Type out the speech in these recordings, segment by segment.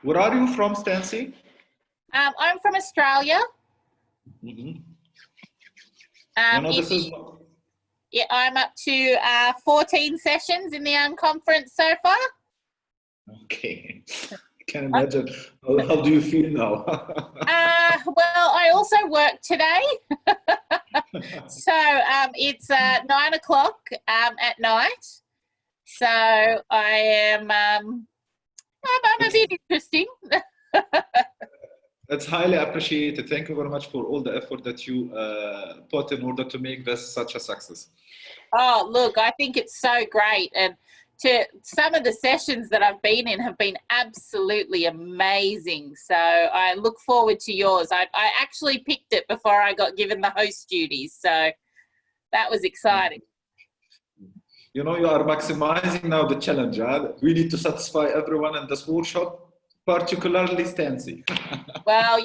Where are you from, Stancy? I'm from Australia. Mm-hmm. Yeah, I'm up to 14 sessions in the conference so far. Okay, I can imagine. How do you feel now? Well, I also work today. So it's 9 o'clock at night. So I am, I'm a bit interesting. It's highly appreciated. Thank you very much for all the effort that you put in order to make this such a success. Oh, look, I think it's so great. And some of the sessions that I've been in have been absolutely amazing. So I look forward to yours. I actually picked it before I got given the host duties. So that was exciting. You know, you are maximizing now the challenge. Huh? We need to satisfy everyone in this workshop, particularly Stancy. Well,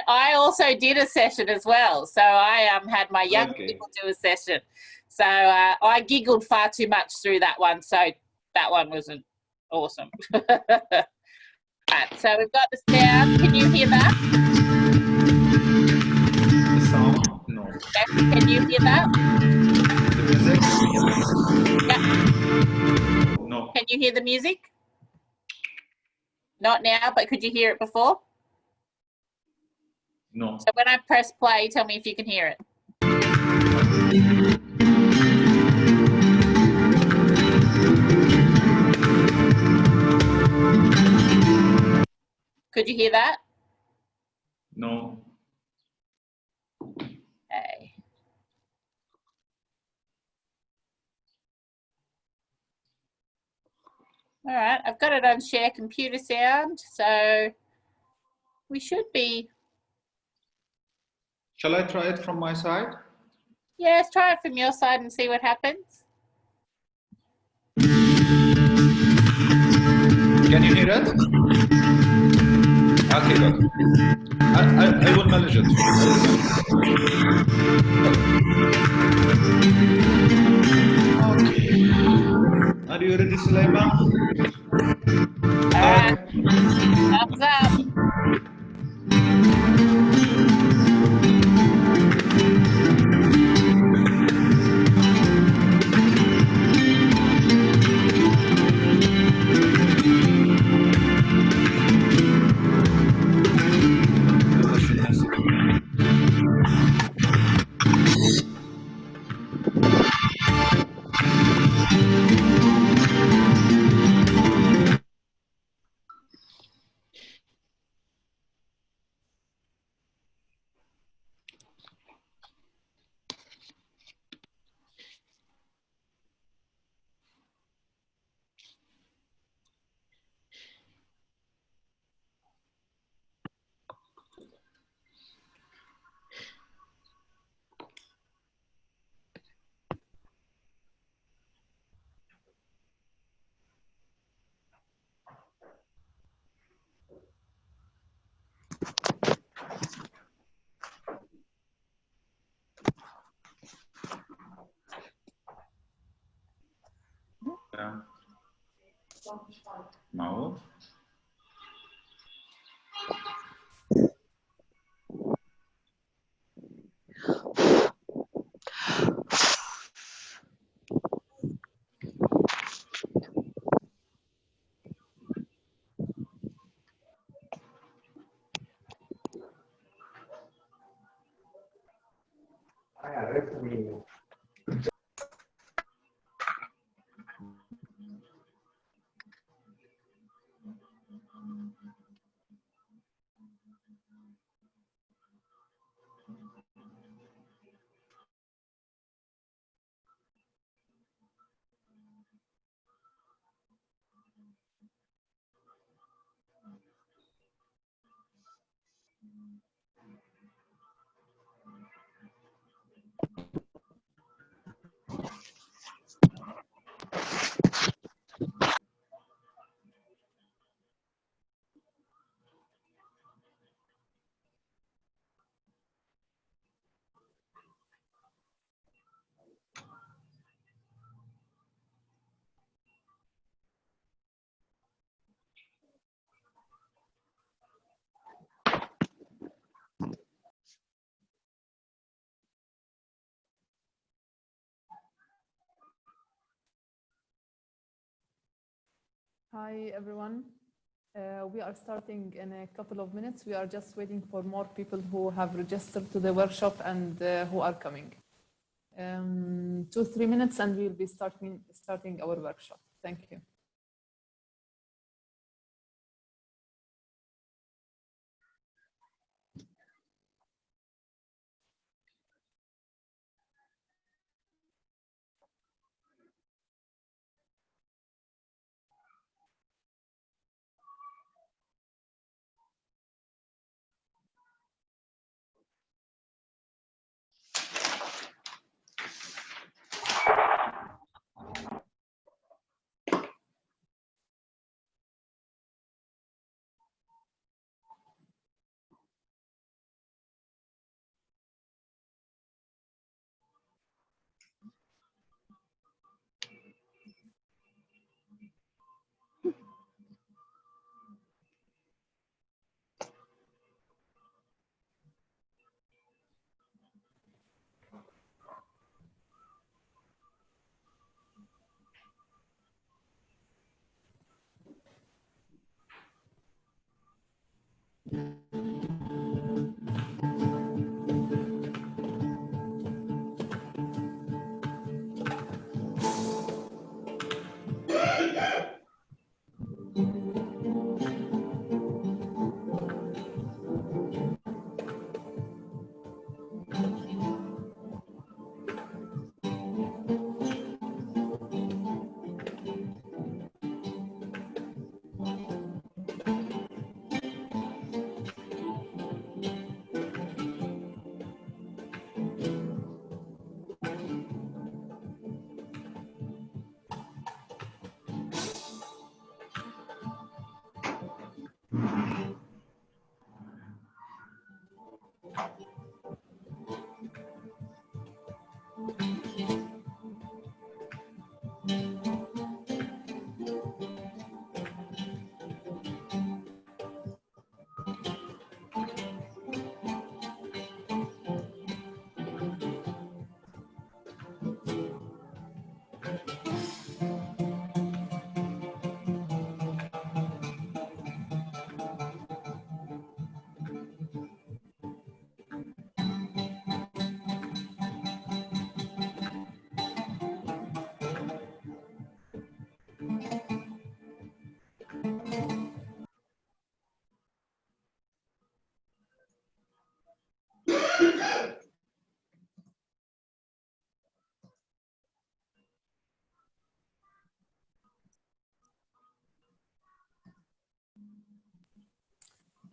I also did a session as well. So I had my young people do a session. So I giggled far too much through that one. So that one wasn't awesome. Right, so we've got the sound. Can you hear that? The sound? No. Yes, can you hear that? The music? Yeah. No. Can you hear the music? Not now, but could you hear it before? No. So when I press play, tell me if you can hear it. Could you hear that? No. Okay. All right, I've got it on share computer sound, so we should be. Shall I try it from my side? Yes, try it from your side and see what happens. Can you hear it? Okay, good. I will manage it. Okay. Are you ready, Sulaiman? All right. Thumbs up. معقول؟ Hi, everyone. We are starting in a couple of minutes. We are just waiting for more people who have registered to the workshop and who are coming. 2-3 minutes and we'll be starting our workshop. Thank you.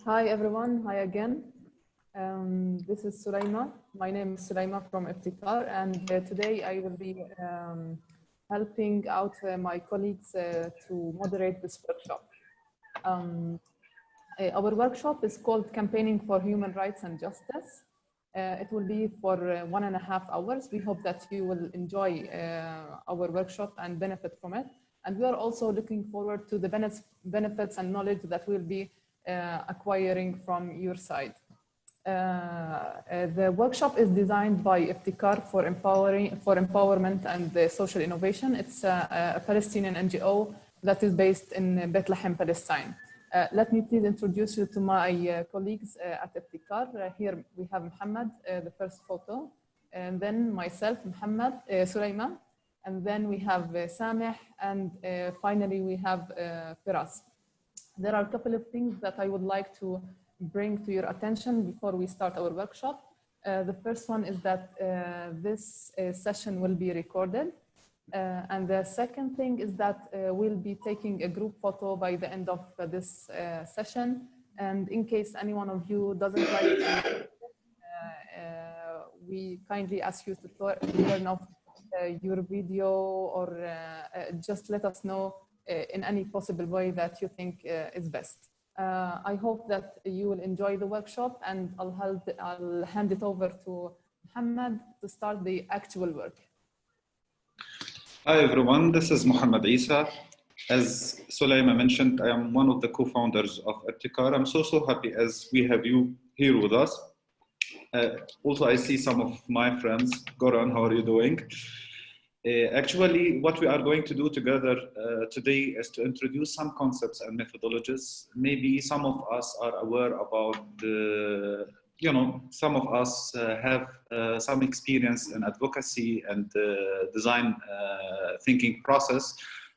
Hi, everyone. Hi again. This is Sulaima. My name is Sulaima from Iftikar, and today I will be helping out my colleagues to moderate this workshop. Our workshop is called Campaigning for Human Rights and Justice. It will be for 1.5 hours. We hope that you will enjoy our workshop and benefit from it. And we are also looking forward to the benefits and knowledge that we'll be acquiring from your side. The workshop is designed by Iftikar for empowerment and social innovation. It's a Palestinian NGO that is based in Bethlehem, Palestine. Let me please introduce you to my colleagues at Iftikar. Here we have Muhammad, the first photo, and then myself, Muhammad, Sulaima, and then we have Sameh, and finally we have Firas. There are a couple of things that I would like to bring to your attention before we start our workshop. The first one is that this session will be recorded. And the second thing is that we'll be taking a group photo by the end of this session. And in case any one of you doesn't like to, we kindly ask you to turn off your video or just let us know in any possible way that you think is best. I hope that you will enjoy the workshop, and I'll hand it over to Muhammad to start the actual work. Hi everyone, this is Muhammad Isa. As Sulaima mentioned, I am one of the co-founders of Iftikar. I'm so happy as we have you here with us. Also, I see some of my friends. Goran, how are you doing? Actually, what we are going to do together today is to introduce some concepts and methodologies. Maybe some of us are aware about the, some of us have some experience in advocacy and design thinking process.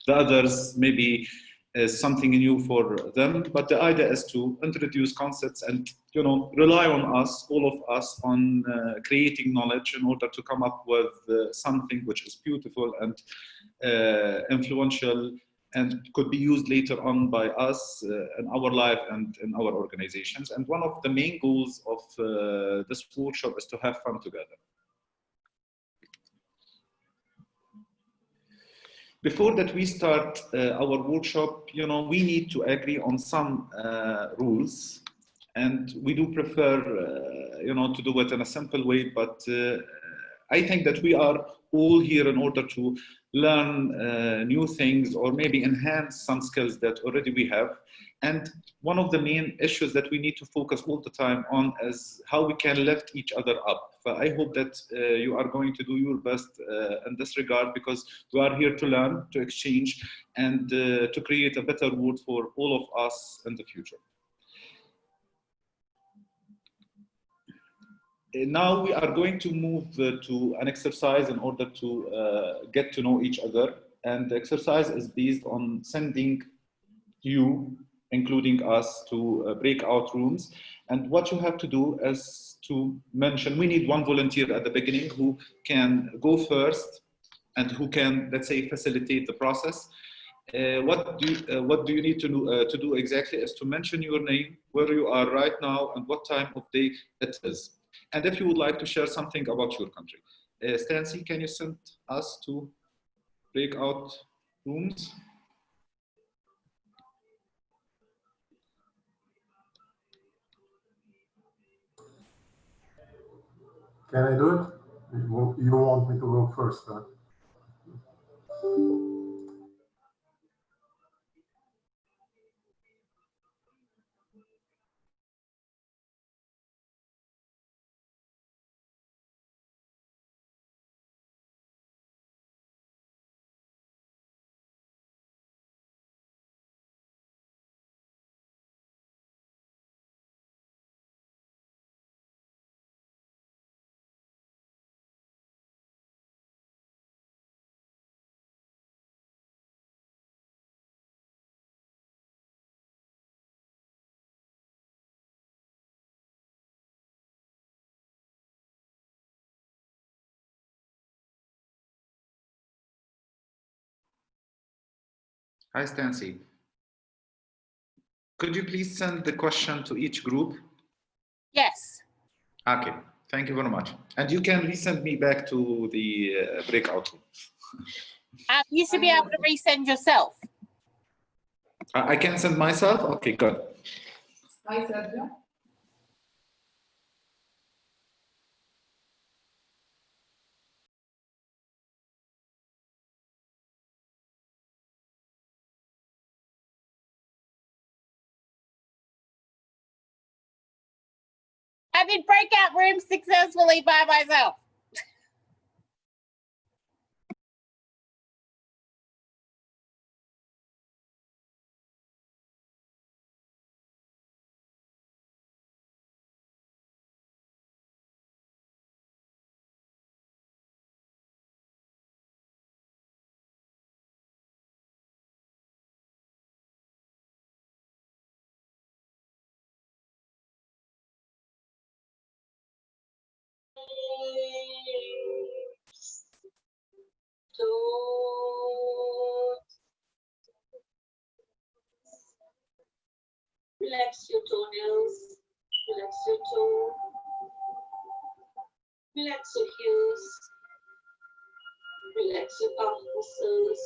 The others maybe is something new for them, but the idea is to introduce concepts and rely on us, all of us, on creating knowledge in order to come up with something which is beautiful and influential and could be used later on by us in our life and in our organizations. And one of the main goals of this workshop is to have fun together. Before that we start our workshop, we need to agree on some rules, and we do prefer, to do it in a simple way. But I think that we are all here in order to learn new things or maybe enhance some skills that already we have. And one of the main issues that we need to focus all the time on is how we can lift each other up. I hope that you are going to do your best in this regard, because we are here to learn, to exchange, and to create a better world for all of us in the future. Now we are going to move to an exercise in order to get to know each other. And the exercise is based on sending you, including us, to breakout rooms. And what you have to do is to mention, we need one volunteer at the beginning who can go first and who can, let's say, facilitate the process. What do you need to do exactly is to mention your name, where you are right now, and what time of day it is. And if you would like to share something about your country. Stancy, can you send us to breakout rooms? Can I do it? You want me to go first? Huh? Hi, Stancy. Could you please send the question to each group? Yes. Okay, thank you very much. And you can resend me back to the breakout room. You should be able to resend yourself. I can send myself? Okay, good. Hi, Sergio. I'm in breakout room successfully by myself. Relax your toenails, relax your toe, relax your heels, relax your calf muscles.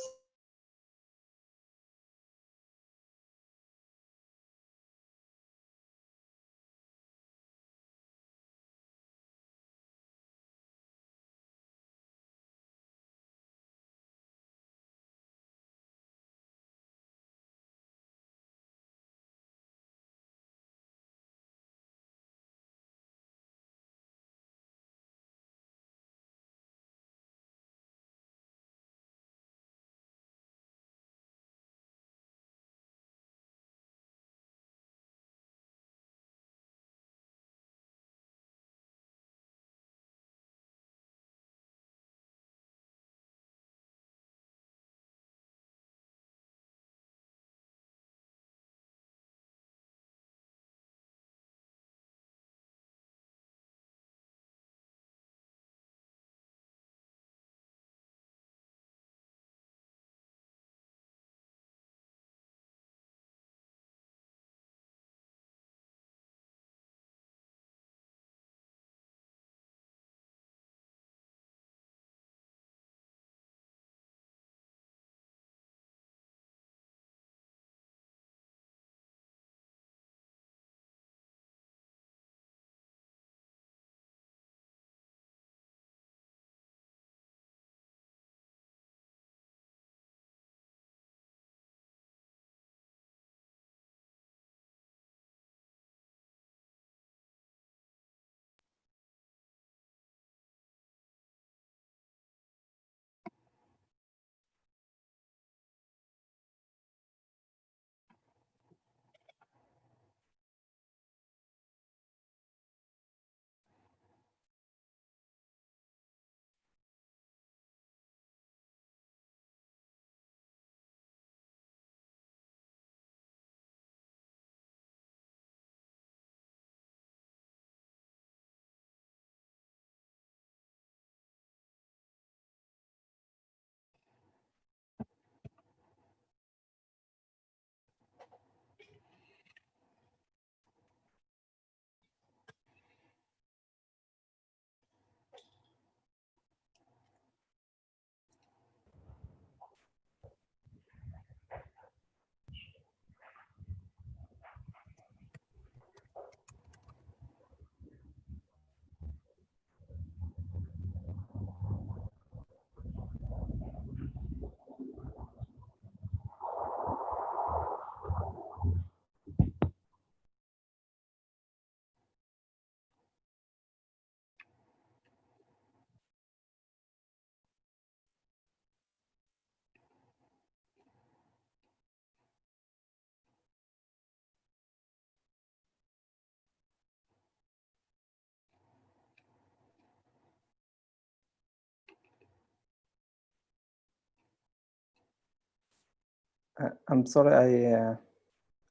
I'm sorry,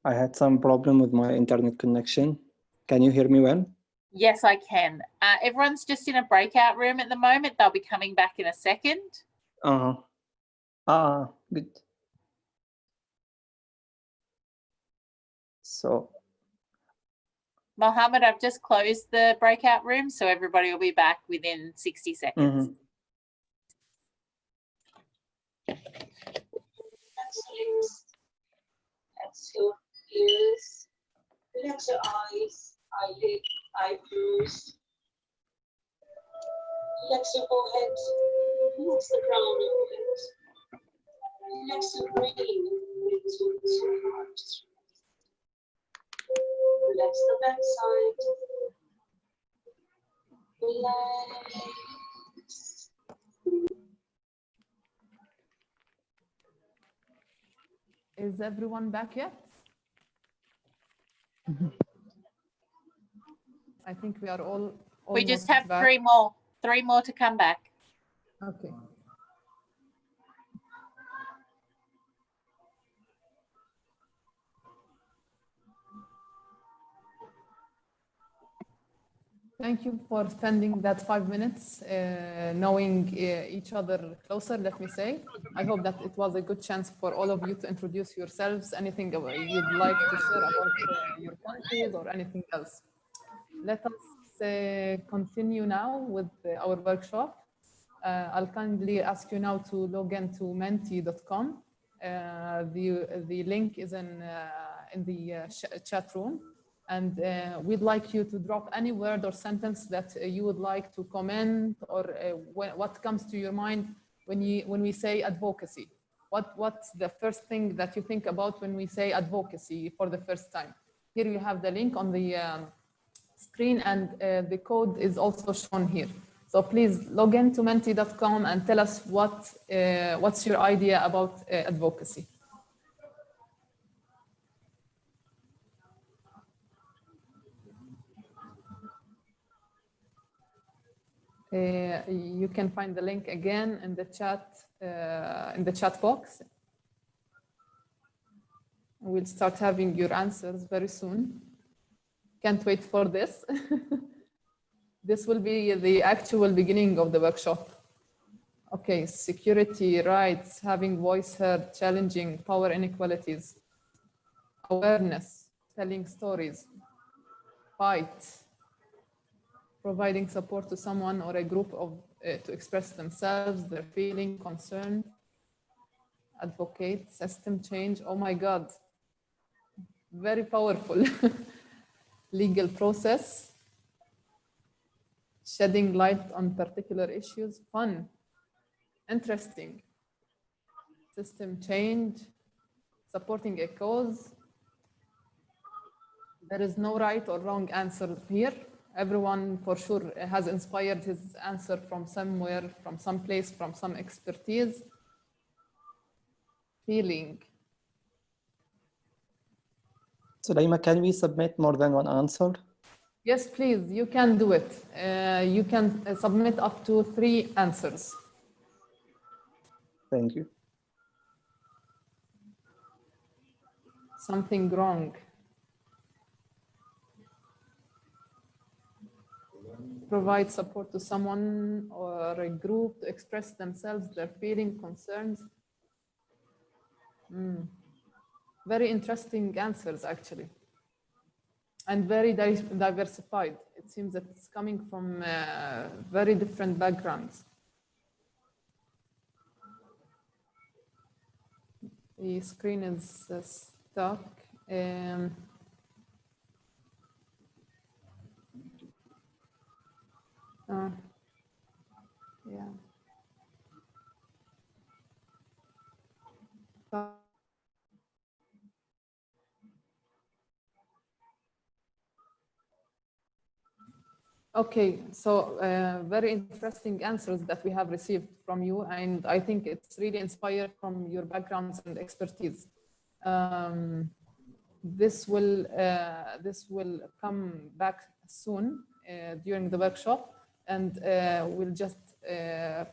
I had some problem with my internet connection. Can you hear me well? Yes, I can. Everyone's just in a breakout room at the moment. They'll be coming back in a second. Good. So, Mohammed, I've just closed the breakout room, so everybody will be back within 60 seconds. Relax your ears, relax your eyes, eyelid, eyebrows. Relax your forehead, relax the crown of your head. Relax your brain, relax your heart. Relax the backside. Relax. Is everyone back yet? I think we are all. We just have back. three more to come back. Okay. Thank you for spending that 5 minutes knowing each other closer, let me say. I hope that it was a good chance for all of you to introduce yourselves, anything you'd like to share about your countries or anything else. Let us continue now with our workshop. I'll kindly ask you now to log into menti.com. The link is in the chat room. And we'd like you to drop any word or sentence that you would like to comment, or what comes to your mind when we say advocacy. What's the first thing that you think about when we say advocacy for the first time? Here you have the link on the screen, and the code is also shown here. So please log into menti.com and tell us what's your idea about advocacy. You can find the link again in the chat box. We'll start having your answers very soon. Can't wait for this. This will be the actual beginning of the workshop. Okay, security, rights, having voice heard, challenging power inequalities, awareness, telling stories, fight, providing support to someone or a group to express themselves, their feeling, concern, advocate, system change. Oh my God, very powerful. Legal process, shedding light on particular issues, fun, interesting, system change, supporting a cause. There is no right or wrong answer here. Everyone for sure has inspired his answer from somewhere, from some place, from some expertise. Feeling. Sulaima, can we submit more than one answer? Yes, please, you can do it. You can submit up to 3 answers. Thank you. Something wrong. Provide support to someone or a group to express themselves, their feeling, concerns. Very interesting answers, actually. And very diversified. It seems that it's coming from very different backgrounds. The screen is stuck. Yeah. Okay, so very interesting answers that we have received from you, and I think it's really inspired from your backgrounds and expertise. This will come back soon during the workshop, and we'll just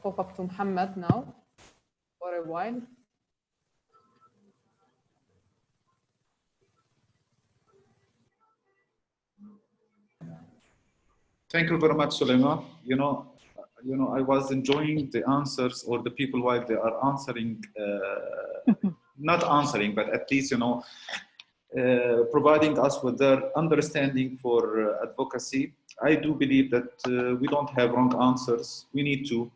pop up to Muhammad now for a while. Thank you very much, Sulema. You know, I was enjoying the answers, or the people while they are answering, not answering, but at least, you know, providing us with their understanding for advocacy. I do believe that we don't have wrong answers. We need to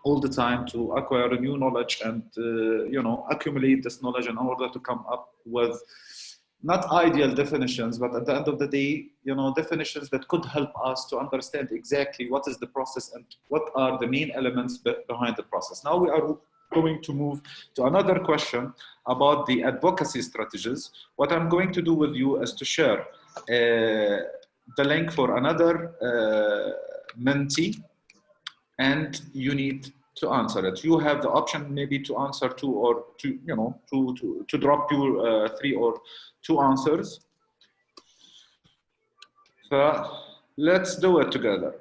all the time to acquire new knowledge and you know, accumulate this knowledge in order to come up with not ideal definitions, but at the end of the day, you know, definitions that could help us to understand exactly what is the process and what are the main elements behind the process. Now we are going to move to another question about the advocacy strategies. What I'm going to do with you is to share the link for another mentee, and you need to answer it. You have the option maybe to answer two or two, you know, to drop your 3 or 2 answers. So let's do it together.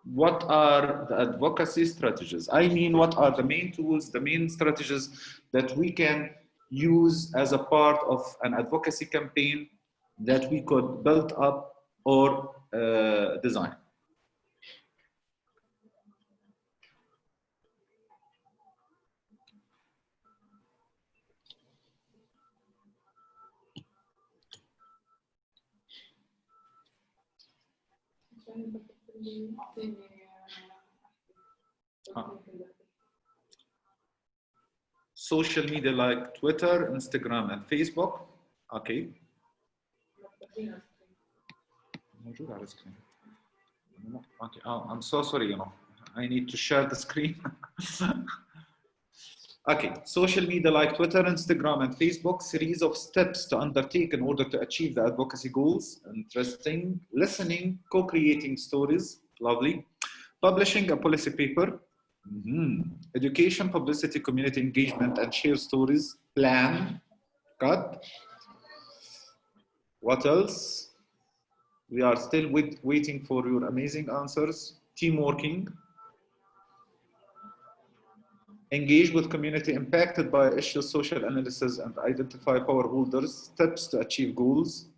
What are the advocacy strategies? I mean, what are the main tools, the main strategies that we can use as a part of an advocacy campaign that we could build up or design? Social media like Twitter, Instagram, and Facebook. Okay. Okay. Oh, I'm so sorry. You know, I need to share the screen. Okay. Social media like Twitter, Instagram, and Facebook. Series of steps to undertake in order to achieve the advocacy goals. Interesting. Listening, co-creating stories. Lovely. Publishing a policy paper. Education, publicity, community engagement, and share stories. Plan. Cut. What else? We are still waiting for your amazing answers. Team working. Engage with community impacted by issues, social analysis, and identify power holders. Steps to achieve goals.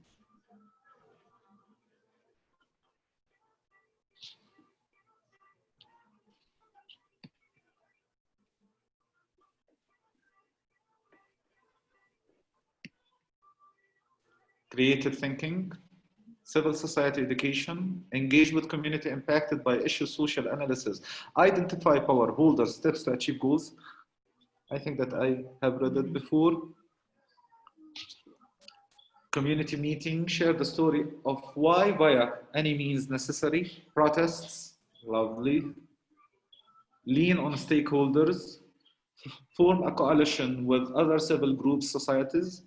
Creative thinking, civil society education, engage with community impacted by issues, social analysis, identify power holders, steps to achieve goals. I think that I have read it before. Community meeting, share the story of why via any means necessary, protests, lovely. Lean on stakeholders, form a coalition with other civil groups, societies.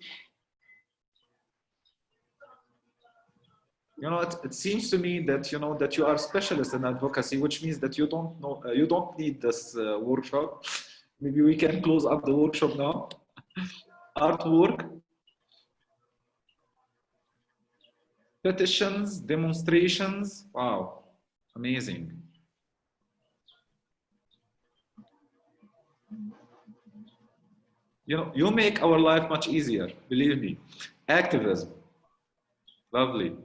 You know, it seems to me that, you know, that you are a specialist in advocacy, which means that you don't know, you don't need this workshop. Maybe we can close up the workshop now. Artwork, petitions, demonstrations. Wow, amazing. You know, you make our life much easier, believe me. Activism, lovely.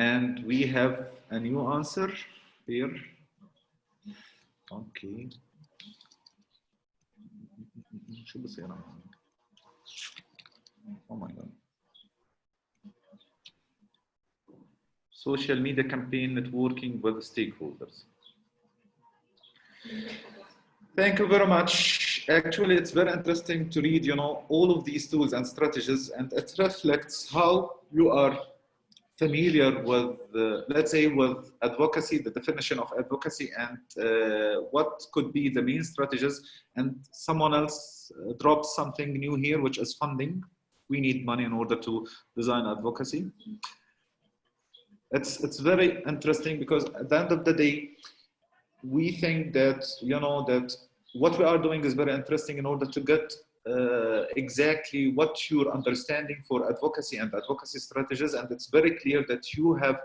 And we have a new answer here. Okay. Oh my God. Social media campaign networking with stakeholders. Thank you very much. Actually, it's very interesting to read, you know, all of these tools and strategies, and it reflects how you are familiar with, let's say, with advocacy, the definition of advocacy, and what could be the main strategies. And someone else drops something new here, which is funding. We need money in order to design advocacy. It's very interesting because at the end of the day, we think that, you know, that what we are doing is very interesting in order to get exactly what your understanding for advocacy and advocacy strategies. And it's very clear that you have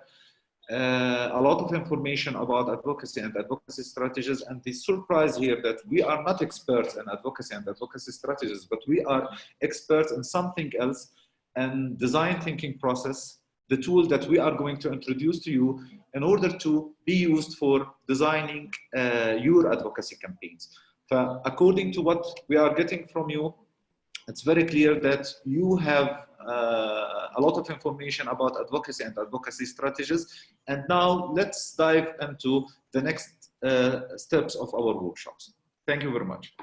a lot of information about advocacy and advocacy strategies. And the surprise here that we are not experts in advocacy and advocacy strategies, but we are experts in something else, and design thinking process, the tool that we are going to introduce to you in order to be used for designing your advocacy campaigns. According to what we are getting from you, it's very clear that you have a lot of information about advocacy and advocacy strategies. And now let's dive into the next steps of our workshops. Thank you very much.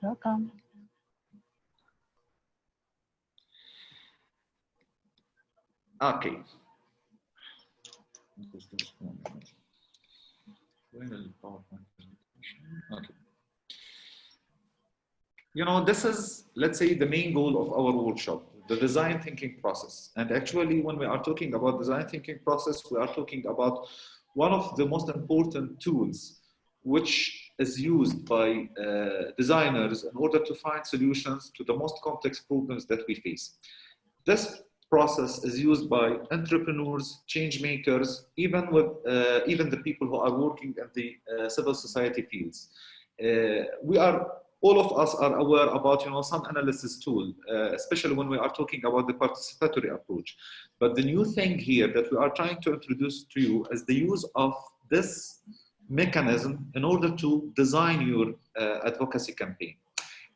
Welcome. Okay. Okay. You know, this is, let's say, the main goal of our workshop, the design thinking process. And actually, when we are talking about design thinking process, we are talking about one of the most important tools which is used by designers in order to find solutions to the most complex problems that we face. This process is used by entrepreneurs, change makers, even the people who are working in the civil society fields. All of us are aware about, you know, some analysis tool, especially when we are talking about the participatory approach. But the new thing here that we are trying to introduce to you is the use of this mechanism in order to design your advocacy campaign.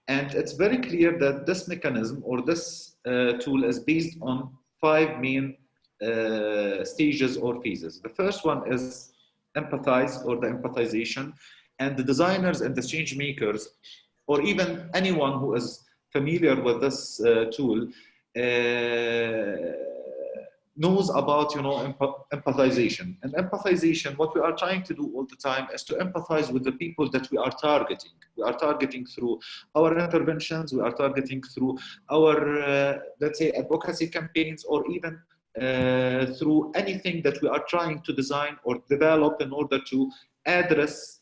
And it's very clear that this mechanism or this tool is based on 5 main stages or phases. The first one is empathize, or the empathization, and the designers and the change makers, or even anyone who is familiar with this tool, knows about, you know, empathization. And empathization, what we are trying to do all the time is to empathize with the people that we are targeting. We are targeting through our interventions, we are targeting through our, let's say, advocacy campaigns, or even through anything that we are trying to design or develop in order to address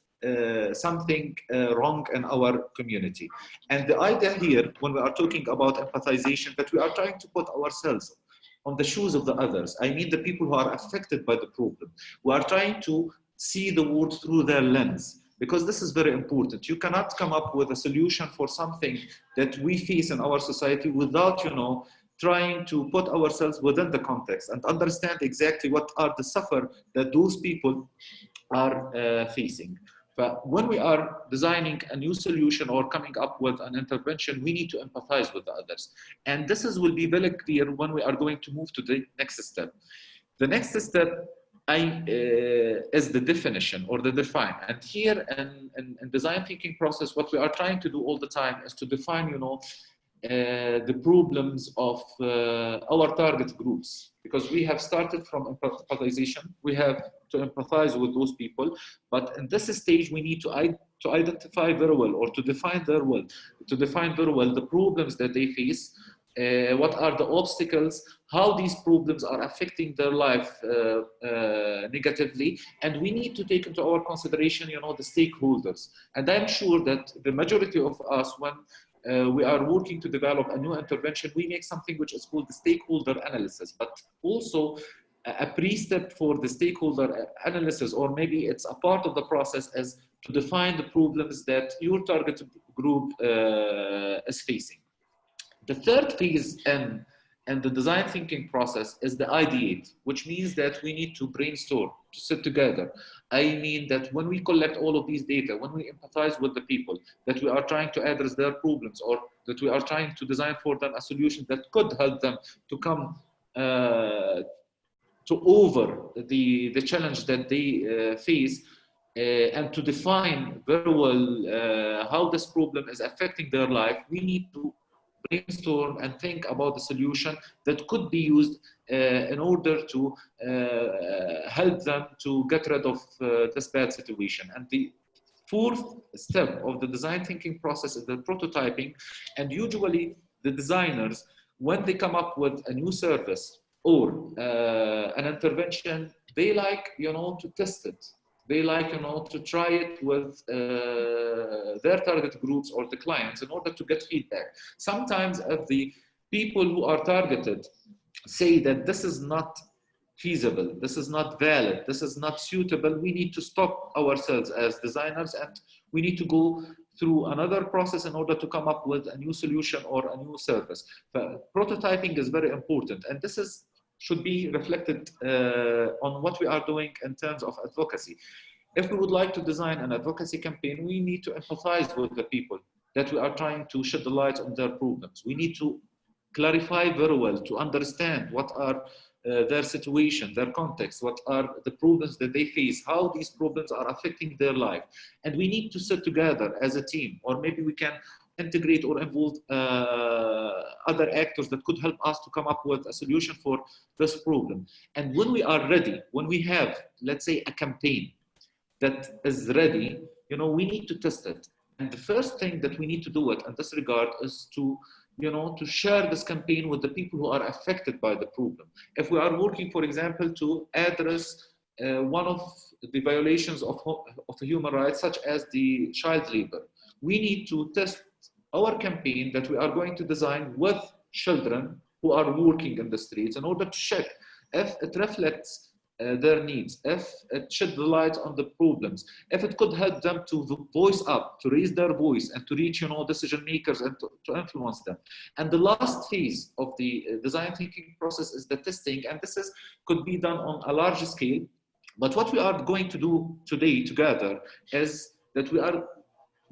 something wrong in our community. And the idea here, when we are talking about empathization, that we are trying to put ourselves on the shoes of the others. I mean, the people who are affected by the problem. We are trying to see the world through their lens, because this is very important. You cannot come up with a solution for something that we face in our society without, you know, trying to put ourselves within the context and understand exactly what are the suffer that those people are facing. But when we are designing a new solution or coming up with an intervention, we need to empathize with the others. And this will be very clear when we are going to move to the next step. The next step is the definition or the define. And here in design thinking process, what we are trying to do all the time is to define, you know, the problems of our target groups, because we have started from empathization. We have to empathize with those people, but in this stage we need to identify very well, or to define very well the problems that they face, what are the obstacles, how these problems are affecting their life negatively, and we need to take into our consideration, you know, the stakeholders. And I'm sure that the majority of us, when we are working to develop a new intervention, we make something which is called the stakeholder analysis, but also a pre-step for the stakeholder analysis, or maybe it's a part of the process, is to define the problems that your target group is facing. The third phase in the design thinking process is the ideate, which means that we need to brainstorm, to sit together. I mean that when we collect all of these data, when we empathize with the people, that we are trying to address their problems, or that we are trying to design for them a solution that could help them to come to over the challenge that they face, and to define very well how this problem is affecting their life, we need to brainstorm and think about the solution that could be used in order to help them to get rid of this bad situation. And the fourth step of the design thinking process is the prototyping. And usually the designers, when they come up with a new service or an intervention, they like, you know, to test it. They like, you know, to try it with their target groups or the clients in order to get feedback. Sometimes if the people who are targeted say that this is not feasible, this is not valid, this is not suitable, we need to stop ourselves as designers and we need to go through another process in order to come up with a new solution or a new service. But prototyping is very important, and this should be reflected on what we are doing in terms of advocacy. If we would like to design an advocacy campaign, we need to empathize with the people that we are trying to shed the light on their problems. We need to clarify very well, to understand what are their situation, their context, what are the problems that they face, how these problems are affecting their life. And we need to sit together as a team, or maybe we can integrate or involve other actors that could help us to come up with a solution for this problem. And when we are ready, when we have, let's say, a campaign that is ready, you know, we need to test it. And the first thing that we need to do it in this regard is to, you know, to share this campaign with the people who are affected by the problem. If we are working, for example, to address one of the violations of human rights, such as the child labor, we need to test our campaign that we are going to design with children who are working in the streets in order to check if it reflects their needs, if it shed the light on the problems, if it could help them to voice up, to raise their voice and to reach, you know, decision makers and to influence them. And the last phase of the design thinking process is the testing, and this could be done on a large scale. But what we are going to do today together is that we are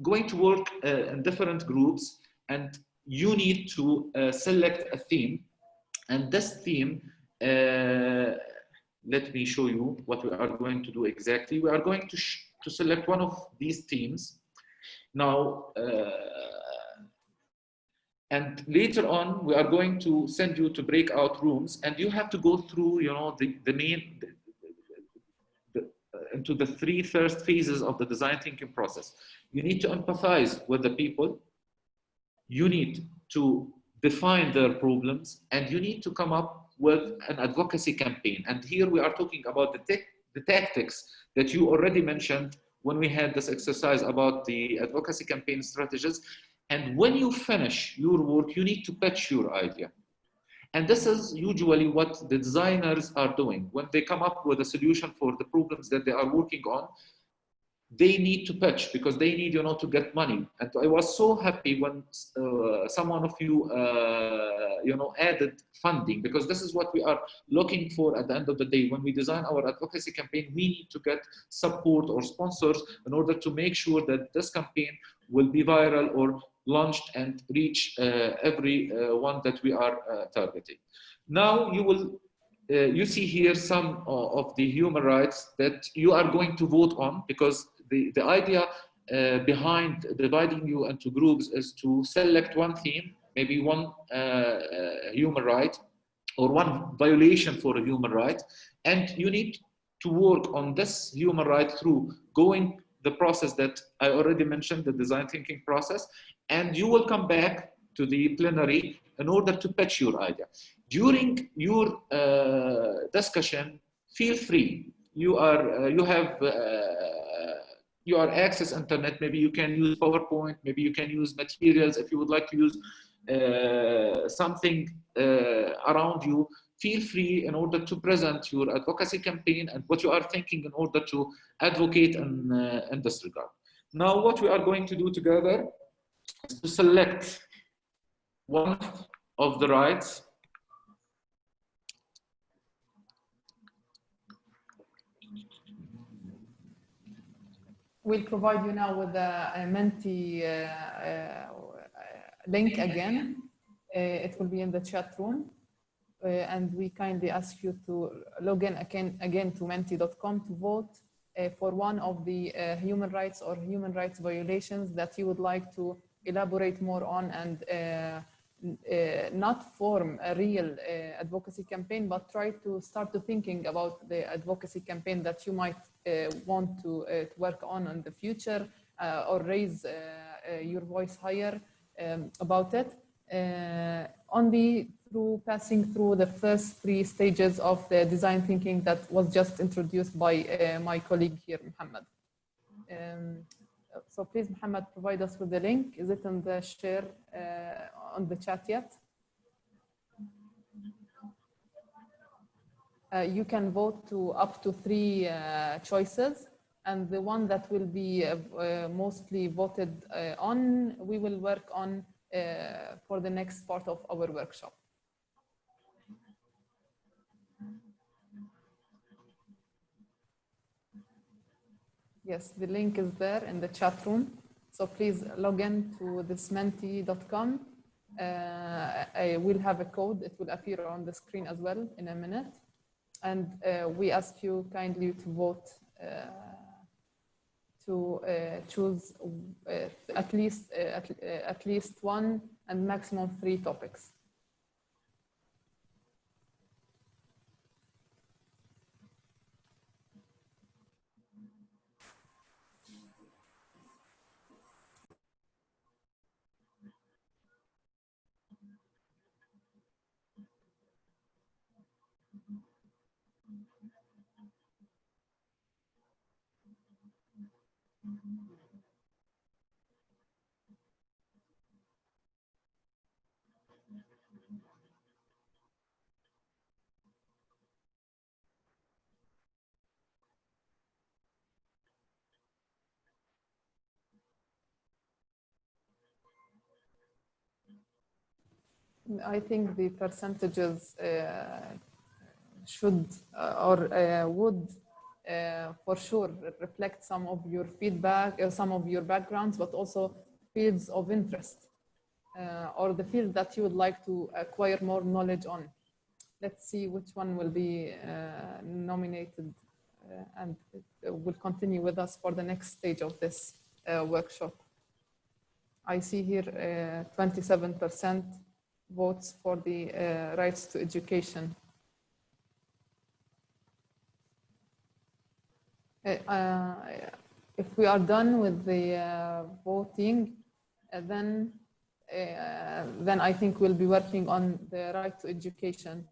going to work in different groups, and you need to select a theme, and this theme, let me show you what we are going to do exactly. We are going to select one of these themes now, and later on we are going to send you to breakout rooms, and you have to go through, you know, into the three first phases of the design thinking process. You need to empathize with the people, you need to define their problems, and you need to come up with an advocacy campaign. And here we are talking about the tactics that you already mentioned when we had this exercise about the advocacy campaign strategies. And when you finish your work, you need to pitch your idea. And this is usually what the designers are doing. When they come up with a solution for the problems that they are working on, they need to pitch because they need, you know, to get money. And I was so happy when someone of you, you know, added funding, because this is what we are looking for at the end of the day. When we design our advocacy campaign, we need to get support or sponsors in order to make sure that this campaign will be viral or launched and reach every one that we are targeting. Now you will you see here some of the human rights that you are going to vote on, because the idea behind dividing you into groups is to select one theme, maybe one human right or one violation for a human right, and you need to work on this human right through going the process that I already mentioned, the design thinking process, and you will come back to the plenary in order to pitch your idea. During your discussion, feel free. You are access internet. Maybe you can use PowerPoint. Maybe you can use materials. If you would like to use something around you, feel free in order to present your advocacy campaign and what you are thinking in order to advocate in this regard. Now, what we are going to do together is to select one of the rights. We'll provide you now with a Menti link again. It will be in the chat room. And we kindly ask you to log in again to menti.com to vote for one of the human rights or human rights violations that you would like to elaborate more on, and not form a real advocacy campaign, but try to start to thinking about the advocacy campaign that you might want to work on in the future, or raise your voice higher about it. Only through passing through the first three stages of the design thinking that was just introduced by my colleague here, Muhammad. So please, Muhammad, provide us with the link. Is it on the share on the chat yet? You can vote to up to 3 choices, and the one that will be mostly voted on, we will work on for the next part of our workshop. Yes, the link is there in the chat room. So please log in to thismenti.com. I will have a code. It will appear on the screen as well in a minute. And we ask you kindly to vote to choose at least one and maximum 3 topics. I think the percentages should or would for sure reflect some of your feedback, some of your backgrounds, but also fields of interest or the field that you would like to acquire more knowledge on. Let's see which one will be nominated and will continue with us for the next stage of this workshop. I see here 27% votes for the rights to education. If we are done with the voting, then I think we'll be working on the right to education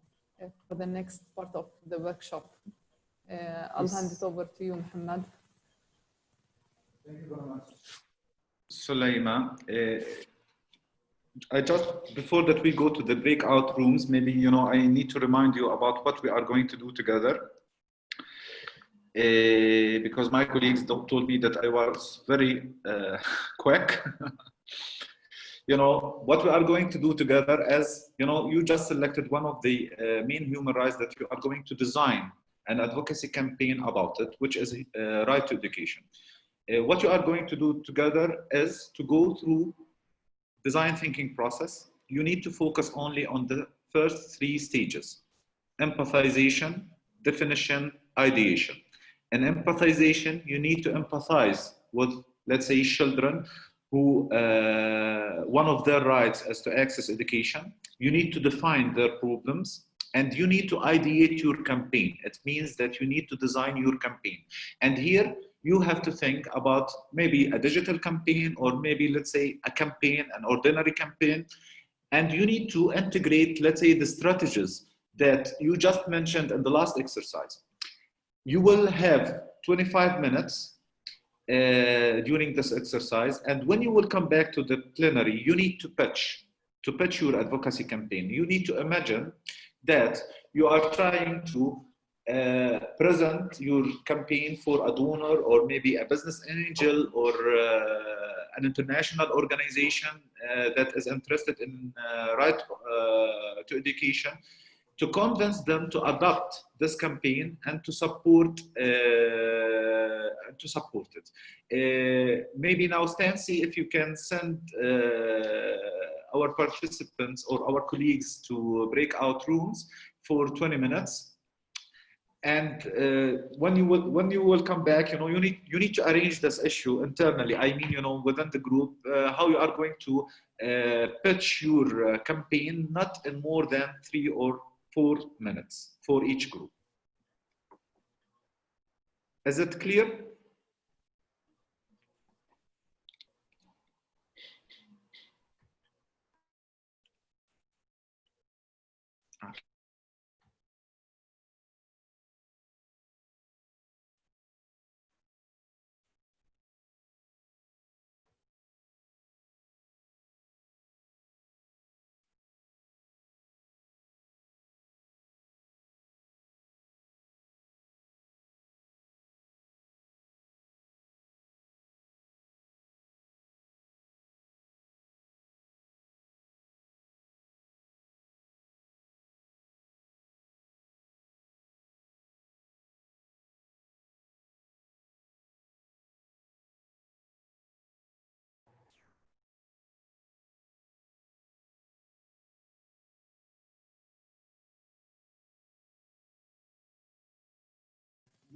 for the next part of the workshop. I'll hand it over to you, Muhammad. Thank you very much, Sulaima. I just, before that we go to the breakout rooms, maybe, you know, I need to remind you about what we are going to do together. Because my colleagues told me that I was very quick. You know, what we are going to do together, as you know, you just selected one of the main human rights that you are going to design an advocacy campaign about it, which is right to education. What you are going to do together is to go through design thinking process. You need to focus only on the first 3 stages: empathization, definition, ideation. In empathization, you need to empathize with, let's say, children who one of their rights is to access education. You need to define their problems, and you need to ideate your campaign. It means that you need to design your campaign. And here you have to think about maybe a digital campaign, or maybe, let's say, a campaign, an ordinary campaign. And you need to integrate, let's say, the strategies that you just mentioned in the last exercise. You will have 25 minutes during this exercise. And when you will come back to the plenary, you need to pitch your advocacy campaign. You need to imagine that you are trying to present your campaign for a donor, or maybe a business angel, or an international organization that is interested in right to education, to convince them to adopt this campaign and to support it. Maybe now, Stancy, if you can send our participants or our colleagues to breakout rooms for 20 minutes. And when you will come back, you know, you need to arrange this issue internally. I mean, you know, within the group, how you are going to pitch your campaign, not in more than 3 or 4 minutes for each group. Is it clear?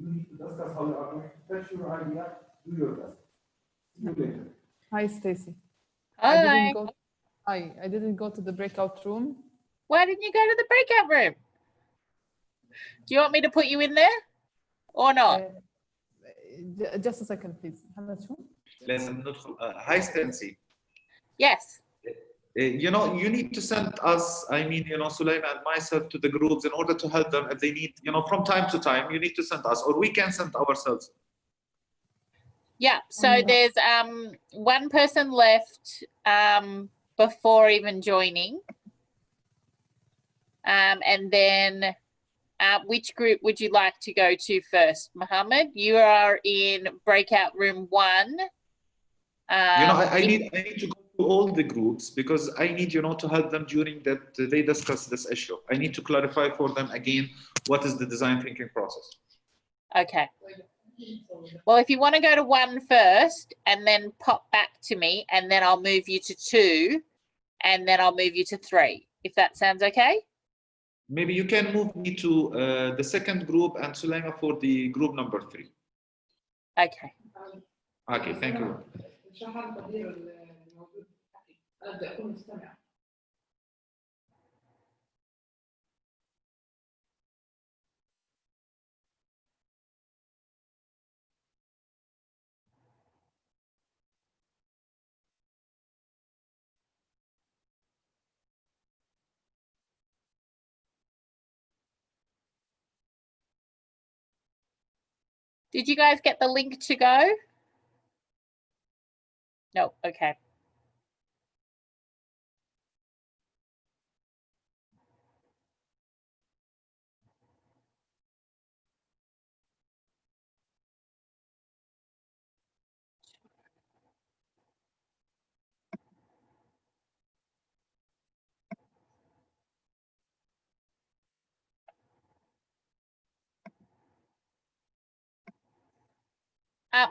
You need to discuss how you are going to fetch your idea, do your best. See you later. Hi, Stacy. Hi. I didn't go to the breakout room. Why didn't you go to the breakout room? Do you want me to put you in there or not? Just a second, please. لازم ندخل. Hi, Stancy. Yes. You know, you need to send us, I mean, you know, Sulaiman and myself to the groups in order to help them if they need, you know, from time to time, you need to send us, or we can send ourselves. Yeah. So there's one person left before even joining. And then which group would you like to go to first, Mohammed? You are in breakout room 1. You know, I need to go to all the groups because I need, you know, to help them during that they discuss this issue. I need to clarify for them again what is the design thinking process. Okay. Well, if you want to go to 1 first and then pop back to me, and then I'll move you to 2, and then I'll move you to 3, if that sounds okay. Maybe you can move me to the second group and Sulaiman for the group number 3. Okay. Okay, thank you. Did you guys get the link to go? No. Okay.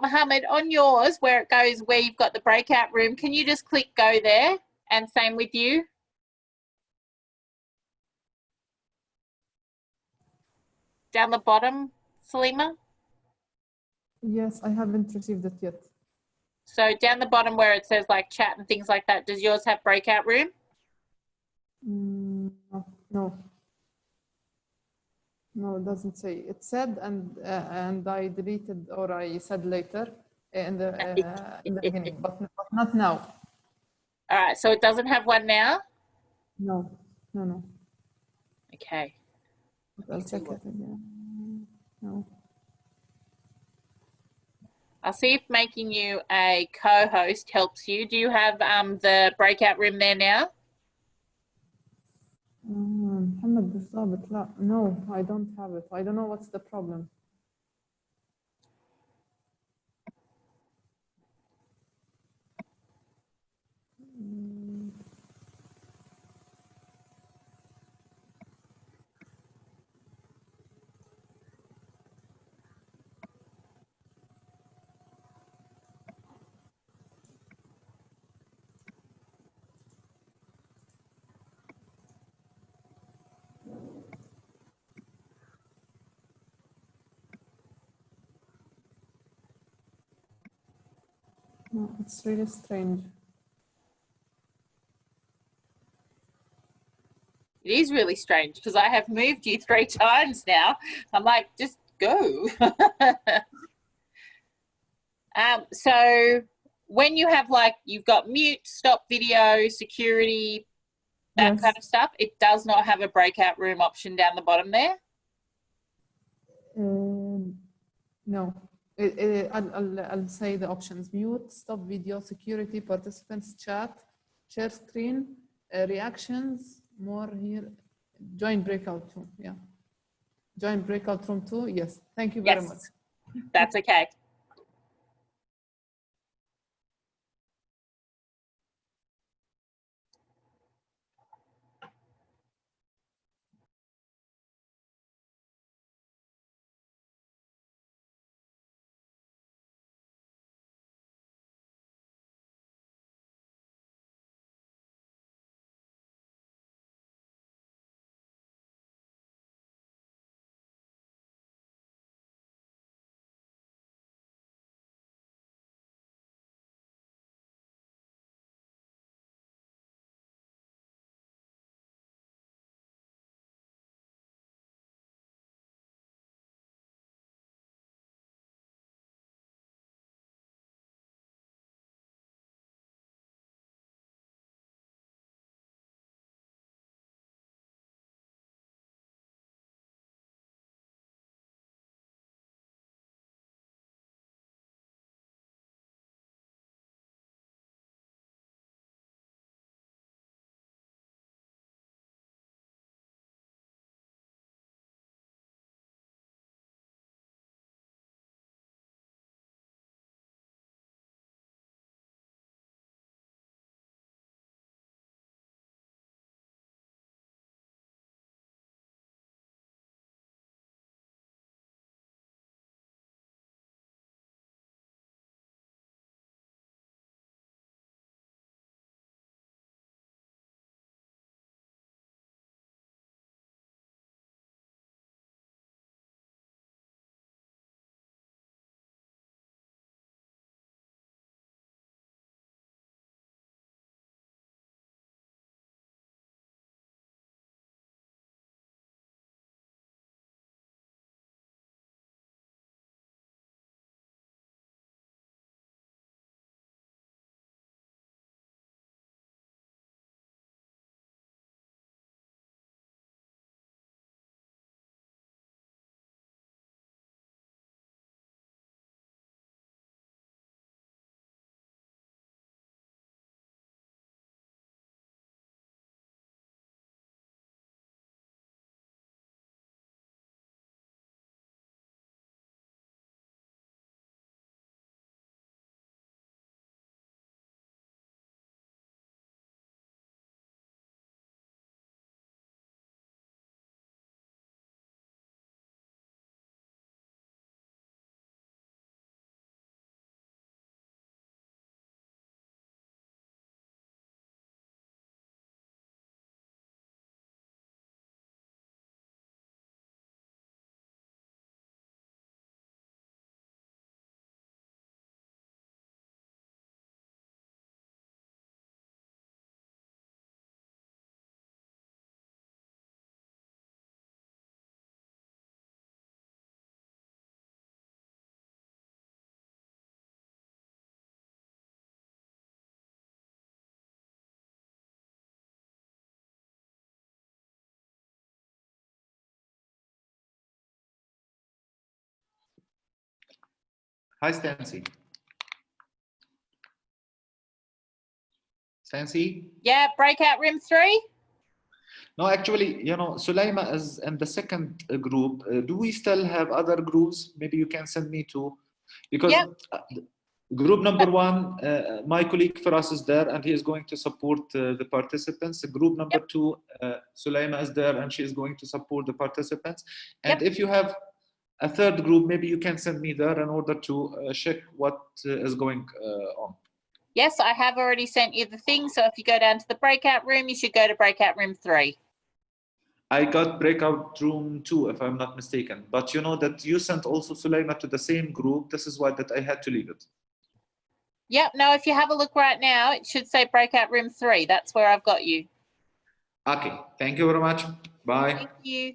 Mohammed, on yours, where it goes, where you've got the breakout room, can you just click go there? And same with you. Down the bottom, Salima? Yes, I haven't received it yet. So down the bottom where it says like chat and things like that, does yours have breakout room? No. No, it doesn't say. It said, and I deleted, or I said later in the beginning, but not now. All right, so it doesn't have one now? No. Okay. I'll check it again. No. I'll see if making you a co-host helps you. Do you have the breakout room there now? محمد بالضبط لا. No, I don't have it. I don't know what's the problem. No, it's really strange. It is really strange because I have moved you 3 times now. I'm like, just go. So when you have like, you've got mute, stop video, security, that Yes. kind of stuff, it does not have a breakout room option down the bottom there. No. I'll say the options: mute, stop video, security, participants, chat, share screen, reactions, more here, join breakout room. Yeah. Join breakout room 2. Yes. Thank you very much. That's okay. Hi, Stancy. Stancy? Yeah, breakout room 3. No, actually, you know, Sulaima is in the second group. Do we still have other groups? Maybe you can send me to, because Yep. Group number 1, my colleague Faras is there and he is going to support the participants. Group number 2, Sulaima is there and she is going to support the participants. And if you have a third group, maybe you can send me there in order to check what is going on. Yes, I have already sent you the thing. So if you go down to the breakout room, you should go to breakout room 3. I got breakout room 2, if I'm not mistaken. But you know that you sent also Sulaima to the same group. This is why that I had to leave it. Yep. No, if you have a look right now, it should say breakout room 3. That's where I've got you. Okay. Thank you very much. Bye. Thank you.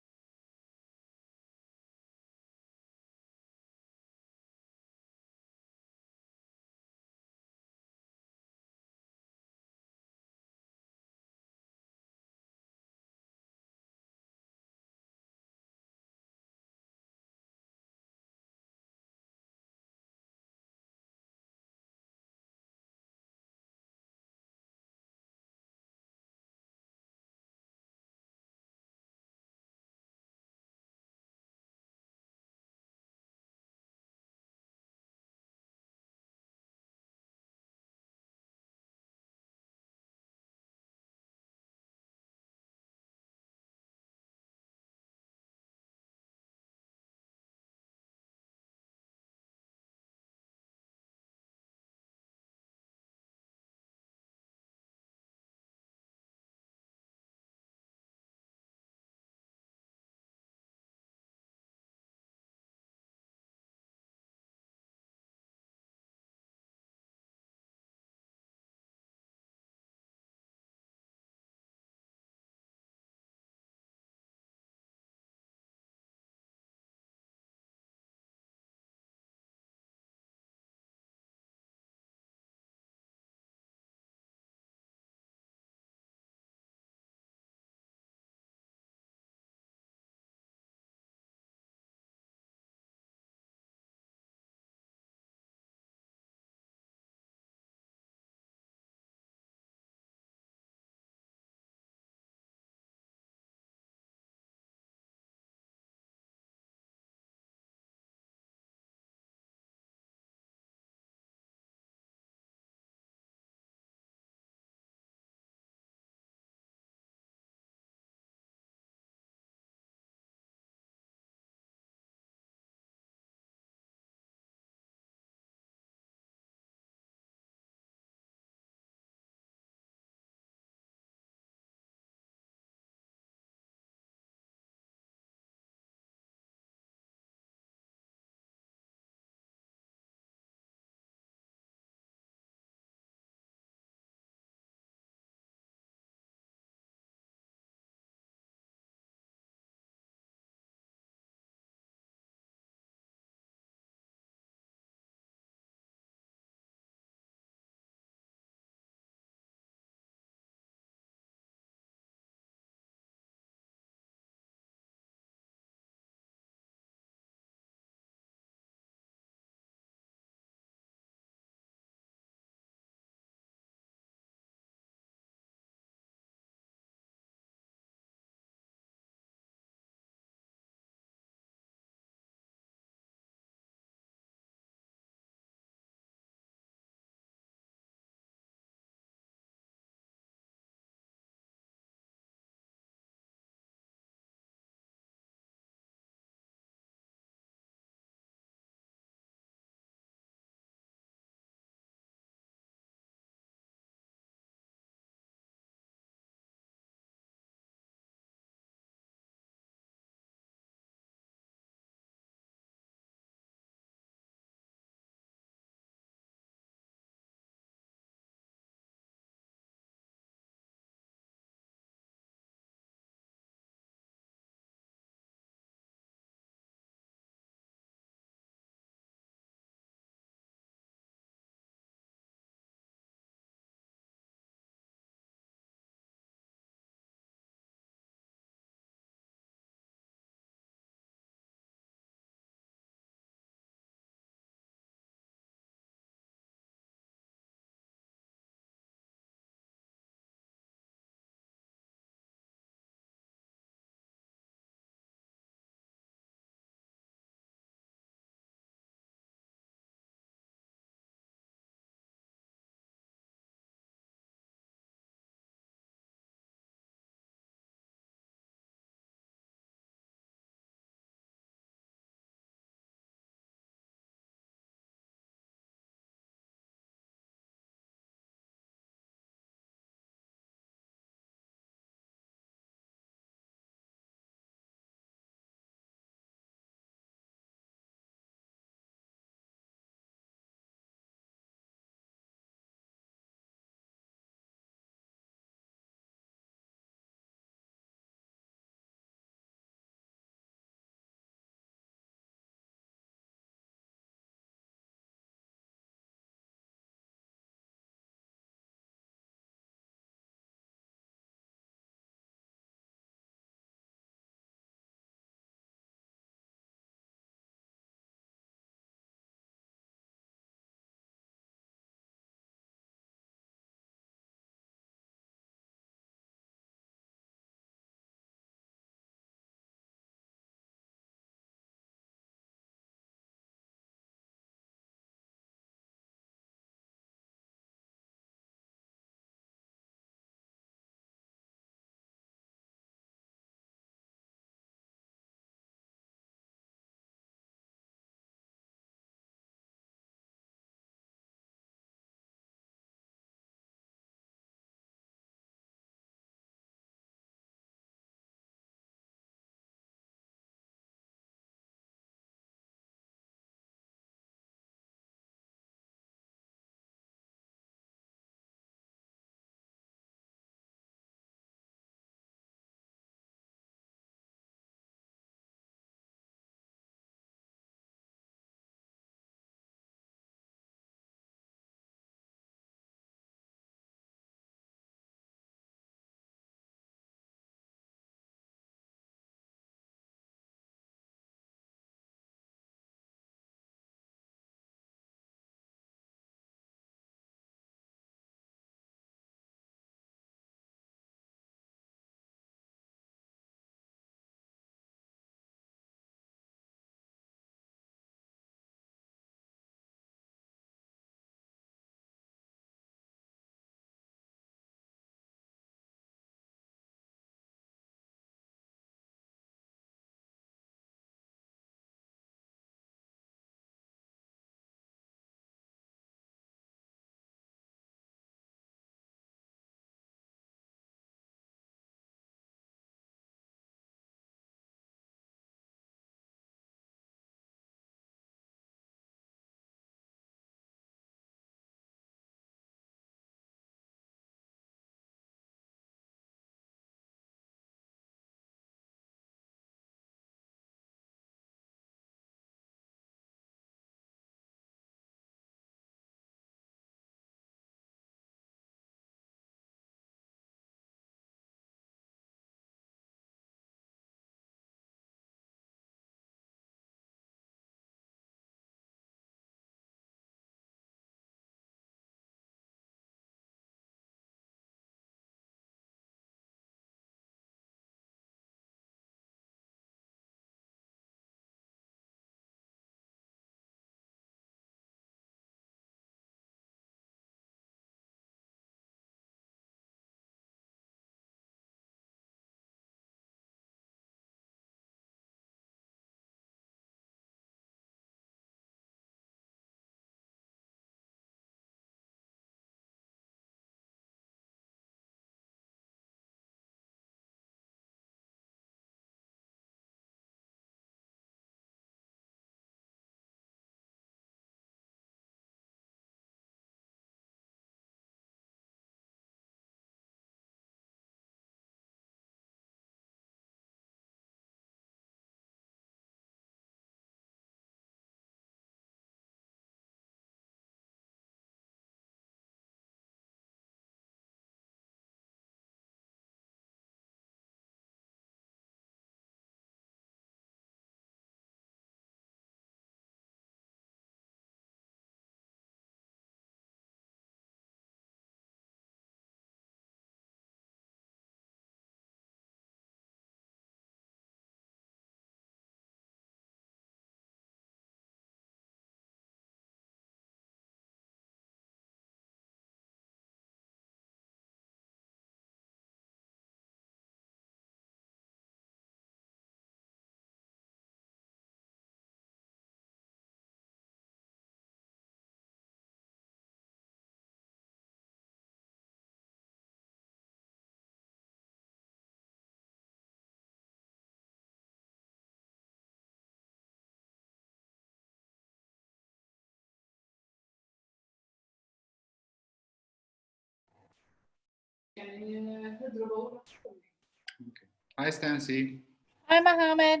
Hi, Stancy. Hi, Mohammed.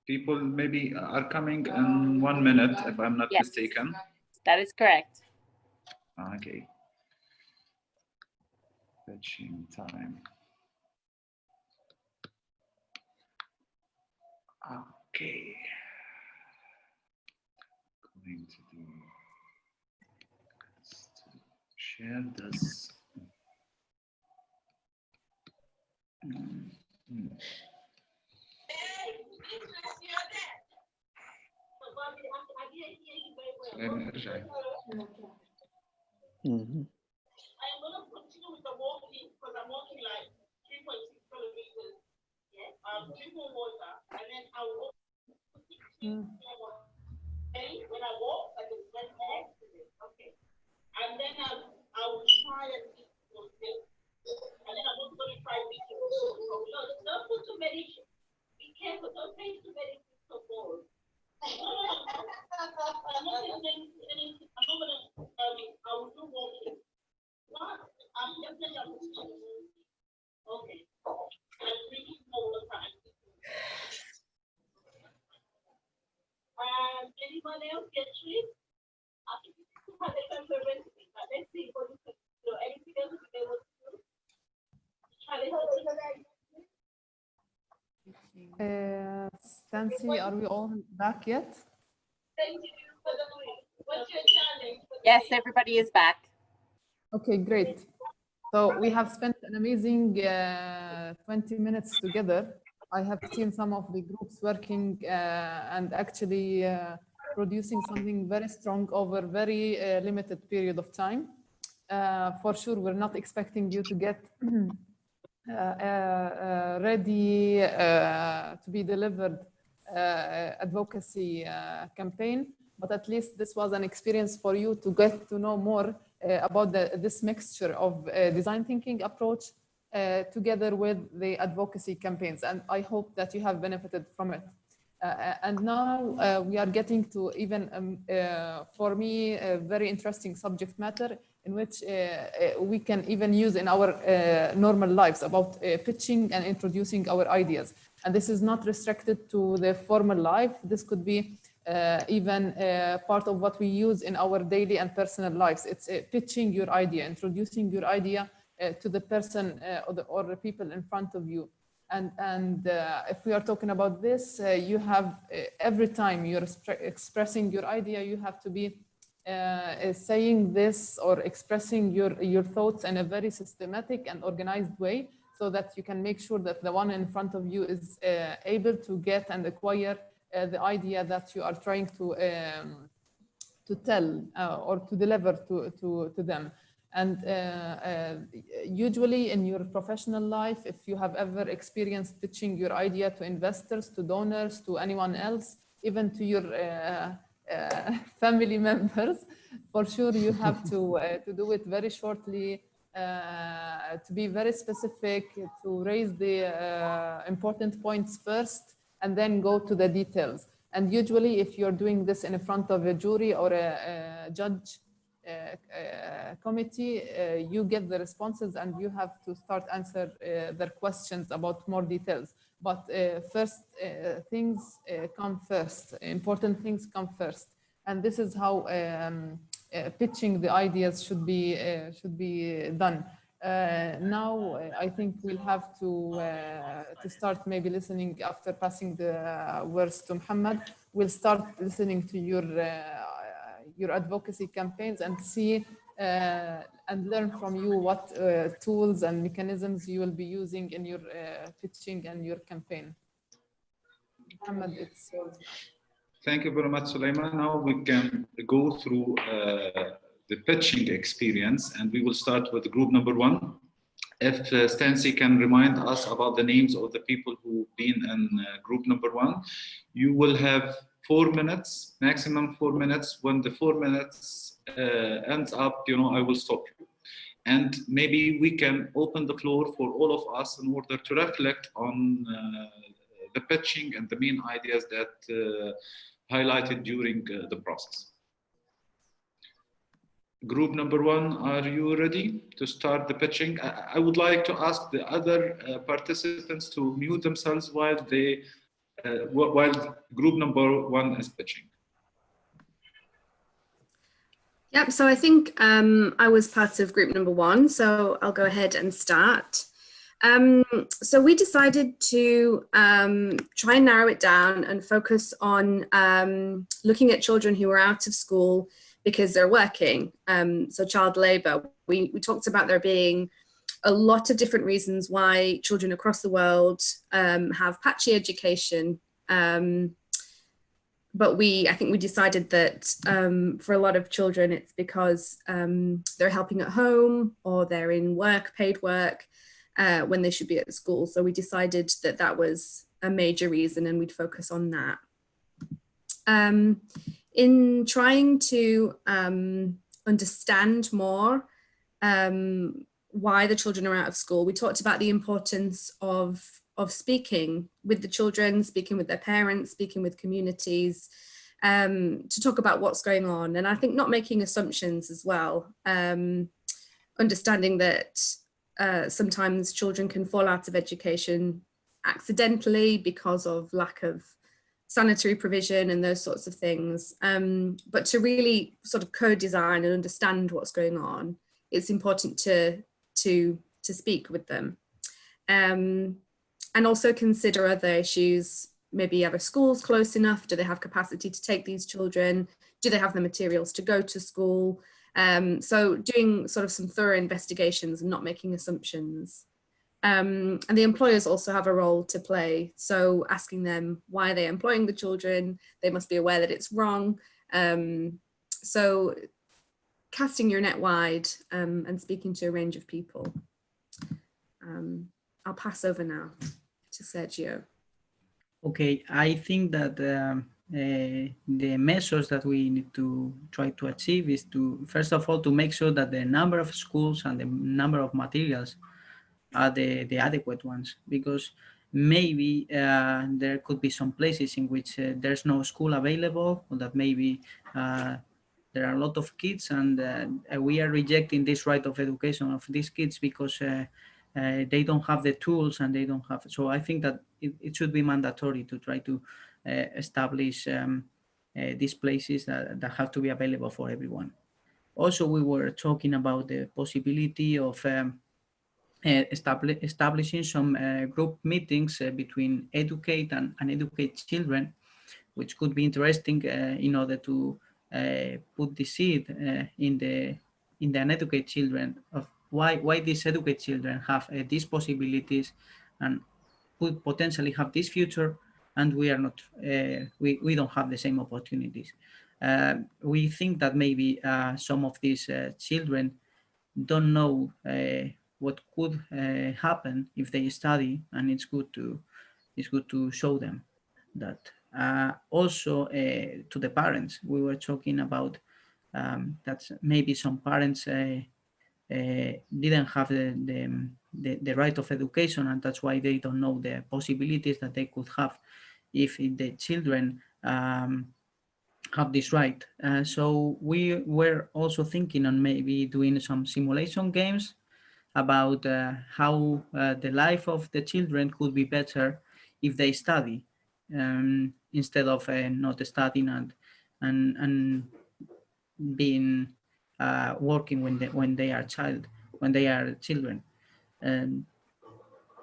People maybe are coming in 1 minute, if I'm not Yes. mistaken. That is correct. Okay. Fetching time. Okay. Going to do share this. I'm going to continue with the walking because I'm walking like 3.6 kilometers. Yeah, 3 more water, and then I will when I walk, I can get next to it. Okay, and then I will try and eat those things, and then I'm also going to try eating those. So no, don't put too many. Be careful. Don't take too many things of balls. I'm not going to. I will do walking. I'm definitely okay. I'm drinking all the time. Anyone else get trees? I think you have a couple of recipes, but let's see what you can do. Anything else you can do? Stancy, are we all back yet? Thank you for the week. What's your challenge? Yes, everybody is back. Okay, great. So we have spent an amazing 20 minutes together. I have seen some of the groups working and actually producing something very strong over very limited period of time. For sure, we're not expecting you to get ready to be delivered advocacy campaign, but at least this was an experience for you to get to know more about this mixture of design thinking approach together with the advocacy campaigns. And I hope that you have benefited from it. And now we are getting to even, for me, a very interesting subject matter in which we can even use in our normal lives about pitching and introducing our ideas. And this is not restricted to the formal life. This could be even part of what we use in our daily and personal lives. It's pitching your idea, introducing your idea to the person or the people in front of you. And if we are talking about this, you have every time you're expressing your idea, you have to be saying this or expressing your thoughts in a very systematic and organized way, so that you can make sure that the one in front of you is able to get and acquire the idea that you are trying to tell or to deliver to them. And usually in your professional life, if you have ever experienced pitching your idea to investors, to donors, to anyone else, even to your family members, for sure you have to do it very shortly, to be very specific, to raise the important points first, and then go to the details. And usually if you're doing this in front of a jury or a judge committee, you get the responses and you have to start answer their questions about more details. But first things come first, important things come first. And this is how pitching the ideas should be done. Now I think we'll have to start maybe listening after passing the words to Muhammad. We'll start listening to your advocacy campaigns and see and learn from you what tools and mechanisms you will be using in your pitching and your campaign. Muhammad, it's yours now. Thank you very much, Sulaiman. Now we can go through the pitching experience, and we will start with group number 1. If Stancy can remind us about the names of the people who've been in group number 1, you will have 4 minutes, maximum 4 minutes. When the 4 minutes ends up, I will stop you. And maybe we can open the floor for all of us in order to reflect on the pitching and the main ideas that highlighted during the process. Group number one, are you ready to start the pitching? I would like to ask the other participants to mute themselves while group number one is pitching. Yep, so I think I was part of group number one, so I'll go ahead and start. So we decided to try and narrow it down and focus on looking at children who are out of school because they're working. So child labour. We talked about there being a lot of different reasons why children across the world have patchy education. But I think we decided that for a lot of children, it's because they're helping at home or they're in paid work when they should be at school. So we decided that that was a major reason and we'd focus on that. In trying to understand more why the children are out of school, we talked about the importance of speaking with the children, speaking with their parents, speaking with communities, to talk about what's going on. And I think not making assumptions as well, understanding that sometimes children can fall out of education accidentally because of lack of sanitary provision and those sorts of things. But to really sort of co-design and understand what's going on, it's important to speak with them. And also consider other issues. Maybe are schools close enough? Do they have capacity to take these children? Do they have the materials to go to school? So doing sort of some thorough investigations and not making assumptions. And the employers also have a role to play. So asking them why they're employing the children, they must be aware that it's wrong. So casting your net wide and speaking to a range of people. I'll pass over now to Sergio. Okay, I think that the measures that we need to try to achieve is to, first of all, to make sure that the number of schools and the number of materials are the adequate ones, because maybe there could be some places in which there's no school available, or that maybe there are a lot of kids and we are rejecting this right of education of these kids because they don't have the tools and they don't have. So I think that it should be mandatory to try to establish these places that have to be available for everyone. Also, we were talking about the possibility of establishing some group meetings between educate and uneducate children, which could be interesting in order to put the seed in the uneducated children of why these educated children have these possibilities and could potentially have this future, and we are not, we don't have the same opportunities. We think that maybe some of these children don't know what could happen if they study, and it's good to show them that. Also to the parents, we were talking about that maybe some parents didn't have the right of education, and that's why they don't know the possibilities that they could have if the children have this right. So we were also thinking on maybe doing some simulation games about how the life of the children could be better if they study instead of not studying and being working when they are children.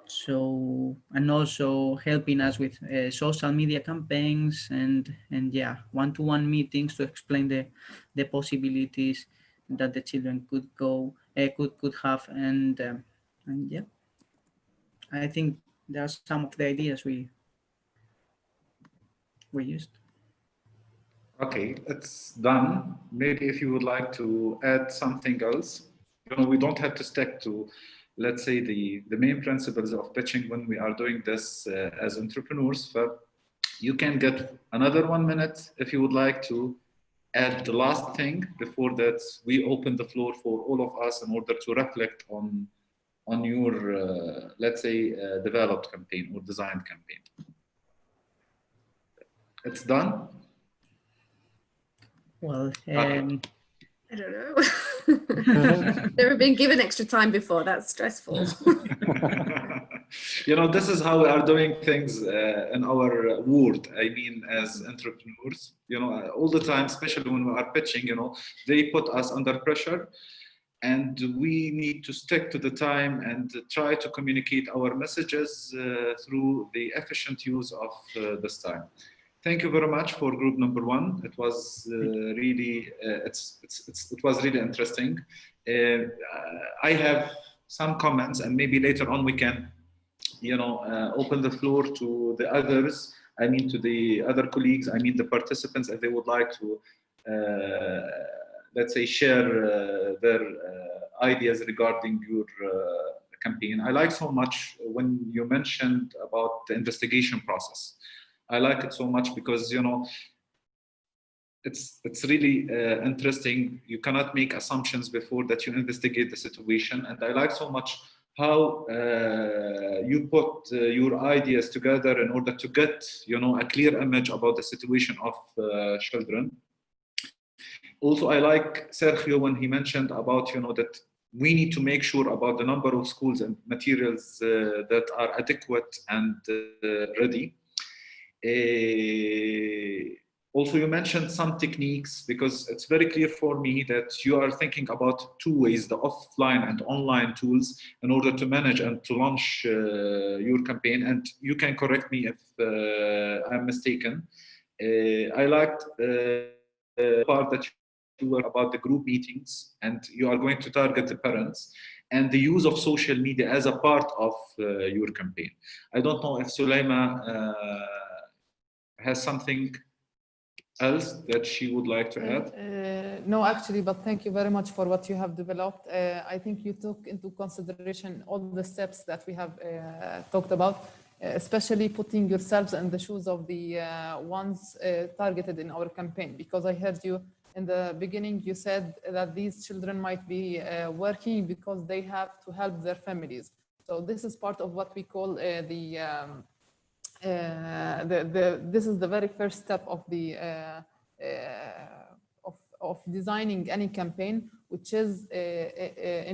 So, and also helping us with social media campaigns and yeah, one-to-one meetings to explain the possibilities that the children could have, and yeah, I think there are some of the ideas we used. Okay, it's done. Maybe if you would like to add something else, we don't have to stick to, let's say, the main principles of pitching when we are doing this as entrepreneurs. But you can get another 1 minute if you would like to add the last thing. Before that, we open the floor for all of us in order to reflect on your, let's say, developed campaign or designed campaign. It's done. Well, Okay. I don't know. Never been given extra time before. That's stressful. You know, this is how we are doing things in our world. I mean, as entrepreneurs, you know, all the time, especially when we are pitching, you know, they put us under pressure, and we need to stick to the time and try to communicate our messages through the efficient use of this time. Thank you very much for group number one. It was really, it was really interesting. I have some comments, and maybe later on we can, you know, open the floor to the others. I mean, to the other colleagues. I mean, the participants, if they would like to, let's say, share their ideas regarding your campaign. I like so much when you mentioned about the investigation process. I like it so much because, you know, it's really interesting. You cannot make assumptions before that you investigate the situation. And I like so much how you put your ideas together in order to get, you know, a clear image about the situation of children. Also, I like Sergio when he mentioned about, you know, that we need to make sure about the number of schools and materials that are adequate and ready. Also, you mentioned some techniques, because it's very clear for me that you are thinking about two ways, the offline and online tools, in order to manage and to launch your campaign. And you can correct me if I'm mistaken. I liked the part that you were about the group meetings, and you are going to target the parents, and the use of social media as a part of your campaign. I don't know if Suleima has something else that she would like to add? No, actually, but thank you very much for what you have developed. I think you took into consideration all the steps that we have talked about, especially putting yourselves in the shoes of the ones targeted in our campaign. Because I heard you in the beginning, you said that these children might be working because they have to help their families. So this is part of what we call this is the very first step of the of designing any campaign, which is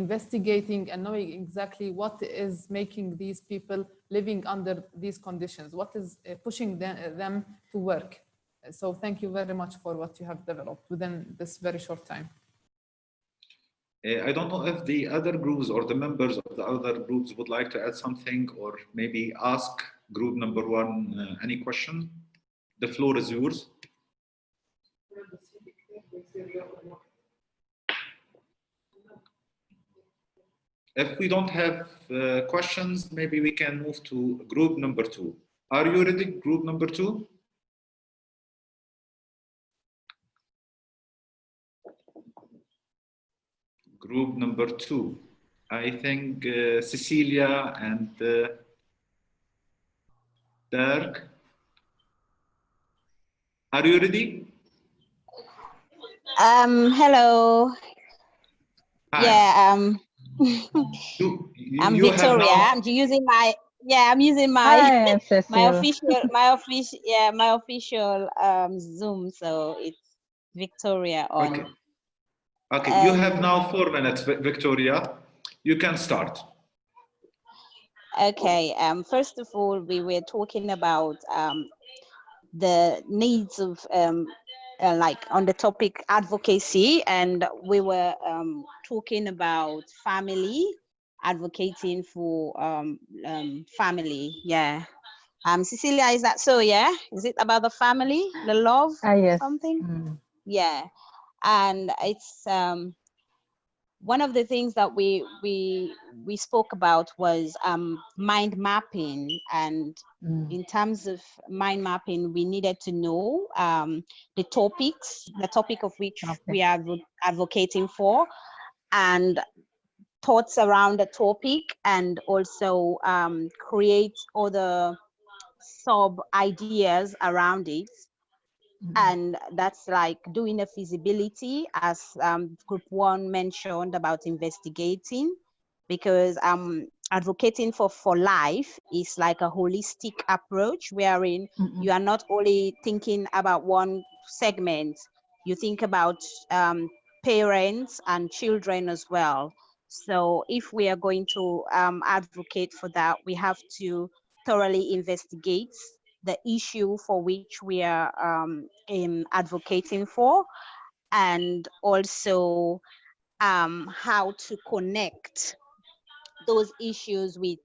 investigating and knowing exactly what is making these people living under these conditions, what is pushing them to work. So thank you very much for what you have developed within this very short time. I don't know if the other groups or the members of the other groups would like to add something, or maybe ask group number one any question. The floor is yours. If we don't have questions, maybe we can move to group number two. Are you ready, group number two? Group number two. I think Cecilia and Dirk. Are you ready? Hello. Hi. Yeah, I'm you Victoria. Now... I'm using my Hi, my official Zoom, so it's Victoria on. Okay. Okay, you have now 4 minutes, Victoria. You can start. Okay. First of all, we were talking about the needs of like on the topic advocacy, and we were talking about family, advocating for family. Yeah. Cecilia, is that so? Yeah. Is it about the family, the love, yes. something? Yeah. And it's one of the things that we spoke about was mind mapping, and in terms of mind mapping, we needed to know the topic of which we are advocating for, and thoughts around the topic, and also create other sub ideas around it. And that's like doing a feasibility, as group one mentioned about investigating, because advocating for life is like a holistic approach, wherein you are not only thinking about one segment, you think about parents and children as well. So if we are going to advocate for that, we have to thoroughly investigate the issue for which we are advocating for, and also how to connect those issues with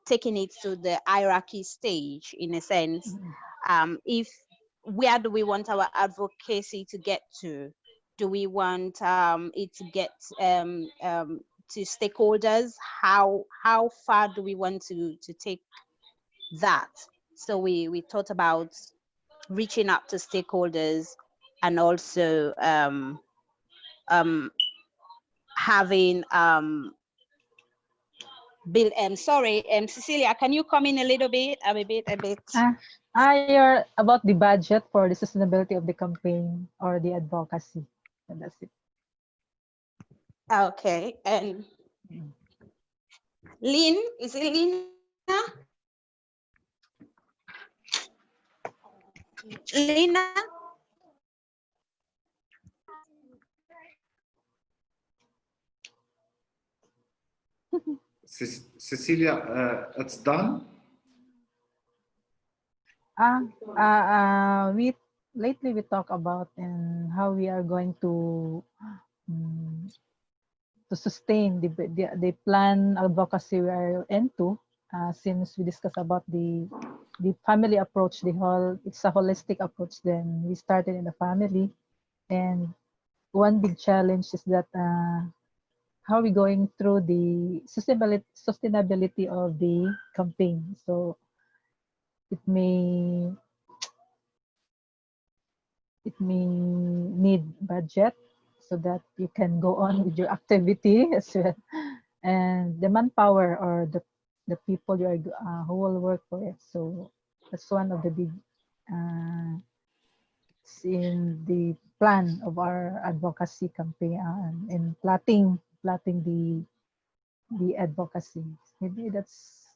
taking it to the hierarchy stage, in a sense. If where do we want our advocacy to get to? Do we want it to get to stakeholders? How far do we want to take that? So we thought about reaching out to stakeholders, and also having Bill. Sorry, Cecilia, can you come in a little bit? A bit. You're about the budget for the sustainability of the campaign or the advocacy. And that's it. Okay. And Lynn, is it Lynn? Lina? Cecilia, it's done. Lately we talk about and how we are going to sustain the plan advocacy we are into. Since we discussed about the family approach, it's a holistic approach. Then we started in the family, and one big challenge is that how are we going through the sustainability of the campaign. So it may need budget so that you can go on with your activity as well, and the manpower or the people you are who will work for it. So that's one of the big in the plan of our advocacy campaign in plotting the advocacy. Maybe that's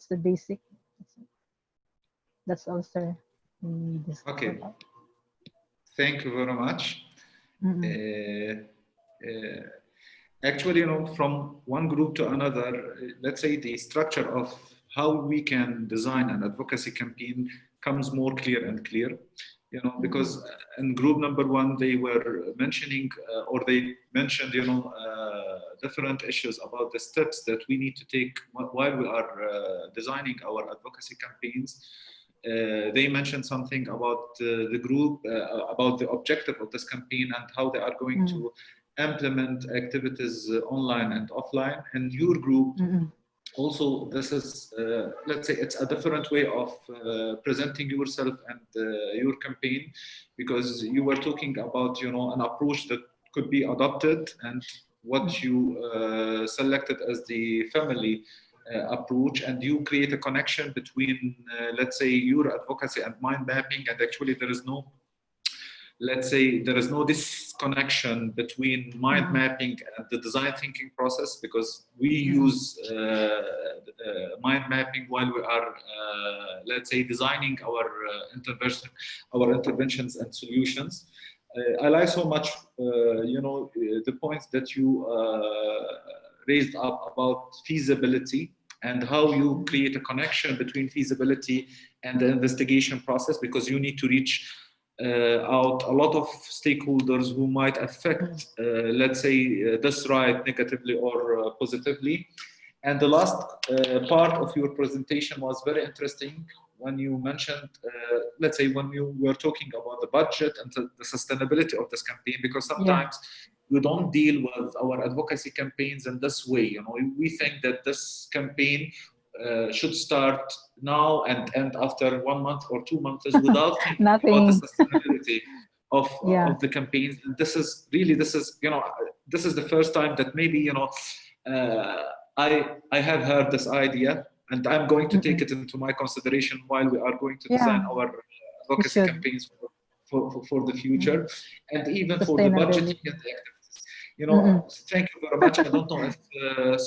the basic. That's also okay. Thank you very much. Actually, from one group to another, let's say the structure of how we can design an advocacy campaign comes more clear and clear. Because in group number one, they were mentioning or they mentioned, different issues about the steps that we need to take while we are designing our advocacy campaigns. They mentioned something about the group, about the objective of this campaign and how they are going to implement activities online and offline. And your group, also, this is, let's say, it's a different way of presenting yourself and your campaign, because you were talking about, an approach that could be adopted, and what you selected as the family approach, and you create a connection between, let's say, your advocacy and mind mapping. And actually, there is no, let's say, there is no disconnection between mind mapping and the design thinking process, because we use mind mapping while we are, let's say, designing our interventions and solutions. I like so much, the points that you raised up about feasibility and how you create a connection between feasibility and the investigation process, because you need to reach out a lot of stakeholders who might affect, let's say, this right negatively or positively. And the last part of your presentation was very interesting when you mentioned, let's say, when you were talking about the budget and the sustainability of this campaign, because sometimes we don't deal with our advocacy campaigns in this way. We think that this campaign should start now and end after 1 month or 2 months without thinking about the sustainability of the campaigns. And this is really, this is the first time that maybe, I have heard this idea, and I'm going to take it into my consideration while we are going to design our advocacy campaigns for the future, and even for the budgeting and the activities. Thank you very much. I don't know if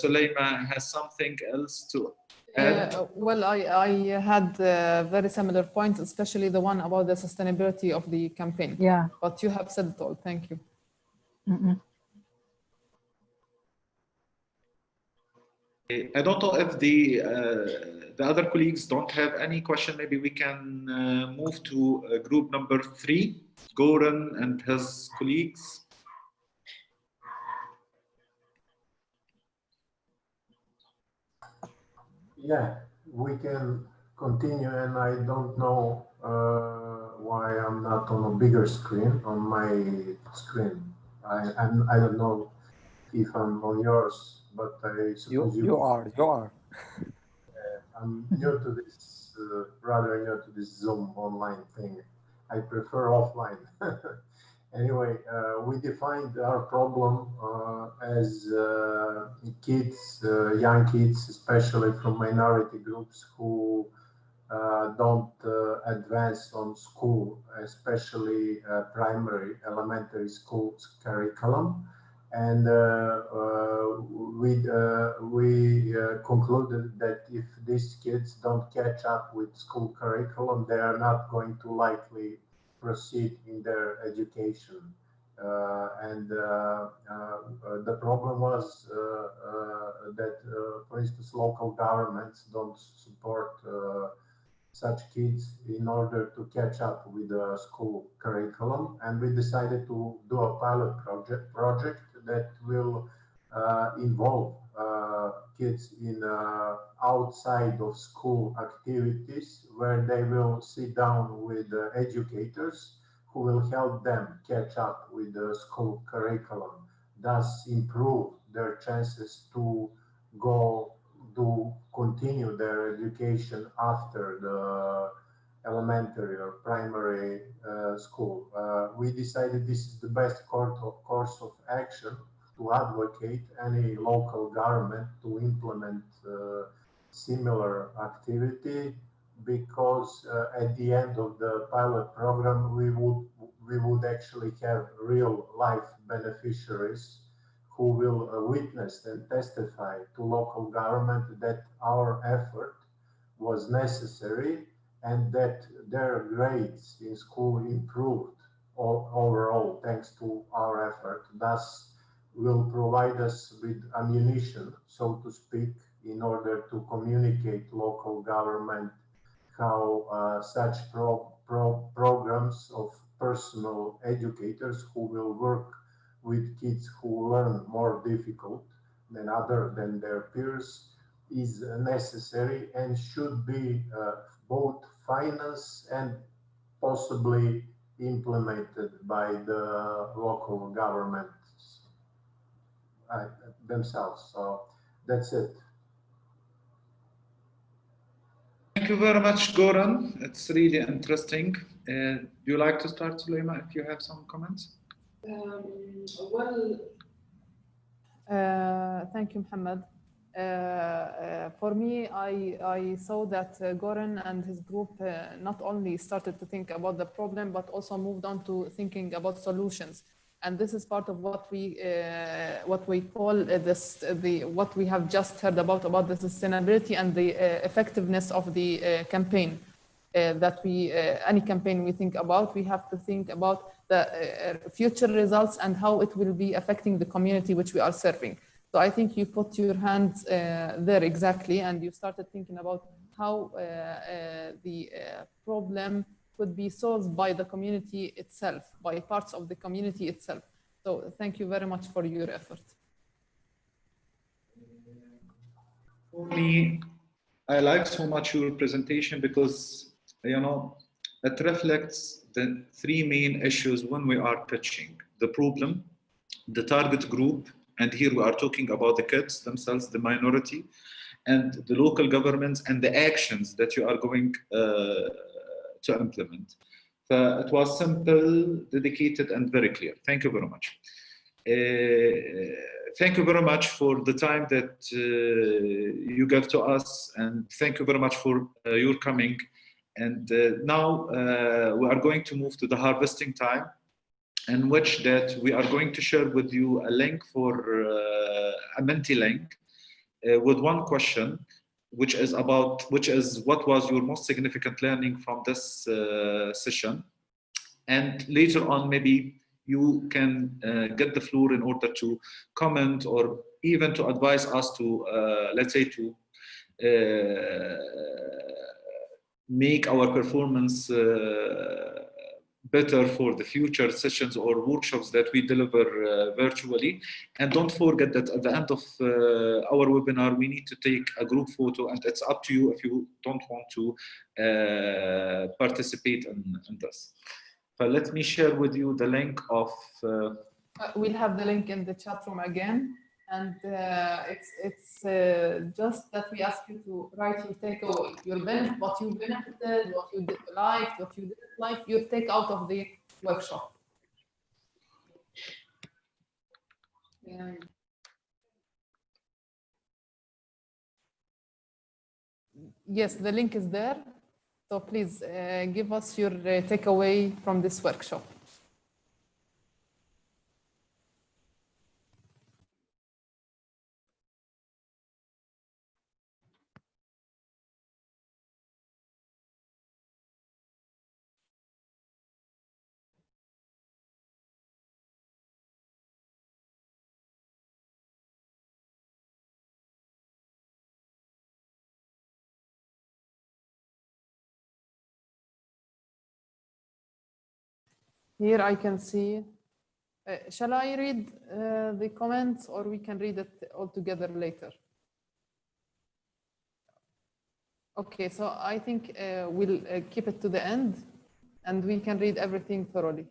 Suleima has something else to add. Well, I had very similar points, especially the one about the sustainability of the campaign. Yeah. But you have said it all. Thank you. I don't know if the other colleagues don't have any question. Maybe we can move to group number 3, Goran and his colleagues. Yeah, we can continue, and I don't know why I'm not on a bigger screen on my screen. I don't know if I'm on yours, but I suppose you are. I'm new to this, rather new to this Zoom online thing. I prefer offline. Anyway, we defined our problem as kids, young kids, especially from minority groups who don't advance on school, especially primary, elementary school curriculum. And we concluded that if these kids don't catch up with school curriculum, they are not going to likely proceed in their education. The problem was that, for instance, local governments don't support such kids in order to catch up with the school curriculum. And we decided to do a pilot project that will involve kids in outside of school activities, where they will sit down with educators who will help them catch up with the school curriculum, thus improve their chances to continue their education after the elementary or primary school. We decided this is the best course of action to advocate any local government to implement similar activity, because at the end of the pilot program, we would actually have real life beneficiaries who will witness and testify to local government that our effort was necessary and that their grades in school improved overall thanks to our effort. Thus, will provide us with ammunition, so to speak, in order to communicate local government how such programs of personal educators who will work with kids who learn more difficult than their peers is necessary and should be both financed and possibly implemented by the local governments themselves. So that's it. Thank you very much, Goran. It's really interesting. Do you like to start, Suleyma, if you have some comments? Thank you, Mohammed. For me, I saw that Goran and his group not only started to think about the problem, but also moved on to thinking about solutions. And this is part of what we call what we have just heard about the sustainability and the effectiveness of the campaign. That any campaign we think about, we have to think about the future results and how it will be affecting the community which we are serving. So I think you put your hands there exactly, and you started thinking about how the problem could be solved by the community itself, by parts of the community itself. So thank you very much for your effort. For me, I like so much your presentation because, you know, it reflects the 3 main issues when we are pitching: the problem, the target group, and here we are talking about the kids themselves, the minority, and the local governments and the actions that you are going to implement. It was simple, dedicated, and very clear. Thank you very much. Thank you very much for the time that you gave to us, and thank you very much for your coming. And now we are going to move to the harvesting time, in which that we are going to share with you a link for a Menti link with one question, which is what was your most significant learning from this session. And later on, maybe you can get the floor in order to comment or even to advise us to, let's say, to make our performance better for the future sessions or workshops that we deliver virtually. And don't forget that at the end of our webinar, we need to take a group photo, and it's up to you if you don't want to participate in this. But let me share with you the link of... we'll have the link in the chat room again. And it's just that we ask you to write your takeaway, what you benefited, what you liked, what you didn't like, your take out of the workshop. Yes, the link is there. So please give us your takeaway from this workshop. Here I can see, shall I read the comments, or we can read it all together later? Okay, so I think we'll keep it to the end and we can read everything thoroughly.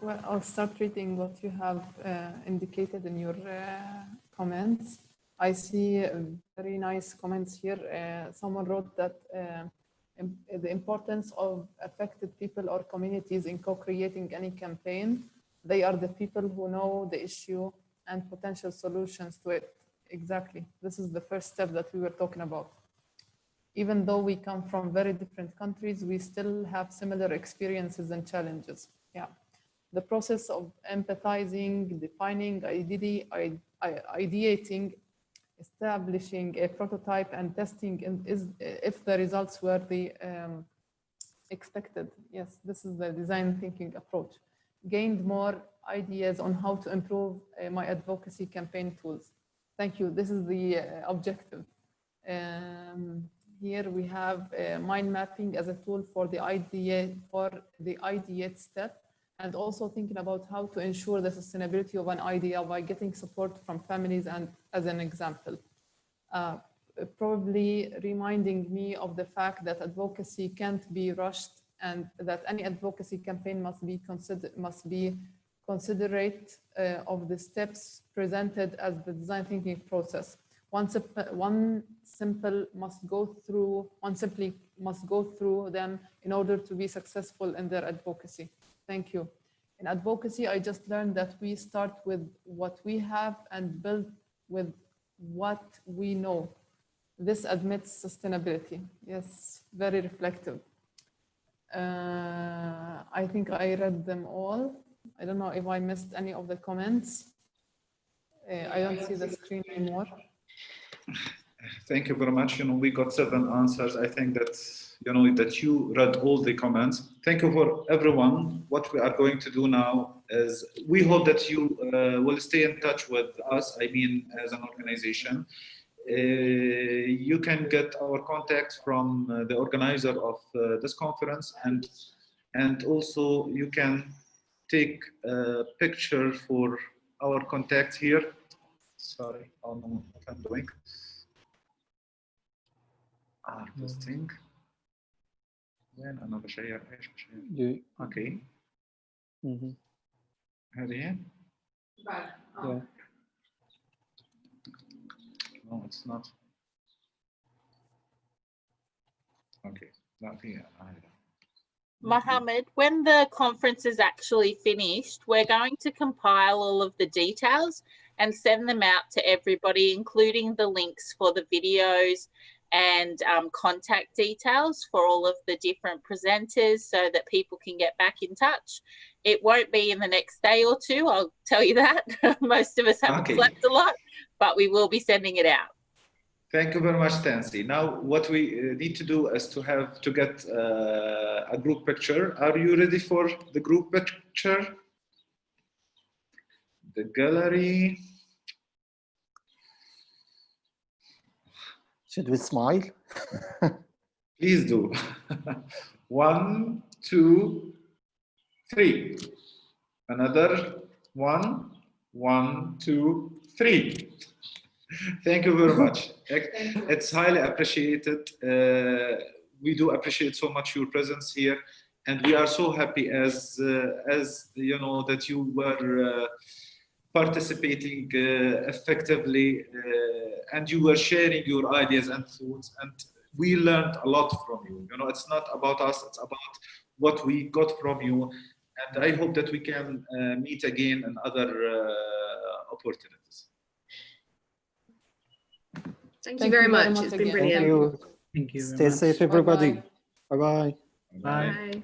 Well, I'll start reading what you have indicated in your comments. I see very nice comments here. Someone wrote that the importance of affected people or communities in co-creating any campaign. They are the people who know the issue and potential solutions to it. Exactly. This is the first step that we were talking about. Even though we come from very different countries, we still have similar experiences and challenges. Yeah. The process of empathizing, defining, ideating, establishing a prototype and testing is if the results were the expected. Yes, this is the design thinking approach. Gained more ideas on how to improve my advocacy campaign tools. Thank you. This is the objective. Here we have mind mapping as a tool for the ideate step, and also thinking about how to ensure the sustainability of an idea by getting support from families, and as an example. Probably reminding me of the fact that advocacy can't be rushed, and that any advocacy campaign must be considerate of the steps presented as the design thinking process. One simply must go through them in order to be successful in their advocacy. Thank you. In advocacy, I just learned that we start with what we have and build with what we know. This admits sustainability. Yes, very reflective. I think I read them all. I don't know if I missed any of the comments. I don't see the screen anymore. Thank you very much. We got 7 answers. I think that that you read all the comments. Thank you for everyone. What we are going to do now is we hope that you will stay in touch with us. I mean, as an organization, You can get our contact from the organizer of this conference, and also you can take a picture for our contact here. Sorry, I don't know what I'm doing. This thing. وين أنا بشير إيش بشير؟ Okay. هذه. Yeah. No, it's not. Okay. Not here. Mohammed, when the conference is actually finished, we're going to compile all of the details and send them out to everybody, including the links for the videos and contact details for all of the different presenters so that people can get back in touch. It won't be in the next day or two, I'll tell you that. Most of us haven't slept a lot, but we will be sending it out. Thank you very much, Tansy. Now, what we need to do is to get a group picture. Are you ready for the group picture? The gallery. Should we smile? Please do. 1, 2, 3. Another 1, 1, 2, 3. Thank you very much. It's highly appreciated. We do appreciate so much your presence here, and we are so happy as you know that you were participating effectively, and you were sharing your ideas and thoughts, and we learned a lot from you. You know, it's not about us; it's about what we got from you, and I hope that we can meet again in other opportunities. Thank you very much. It's been brilliant. Thank you. Stay safe, everybody. Bye-bye. Bye.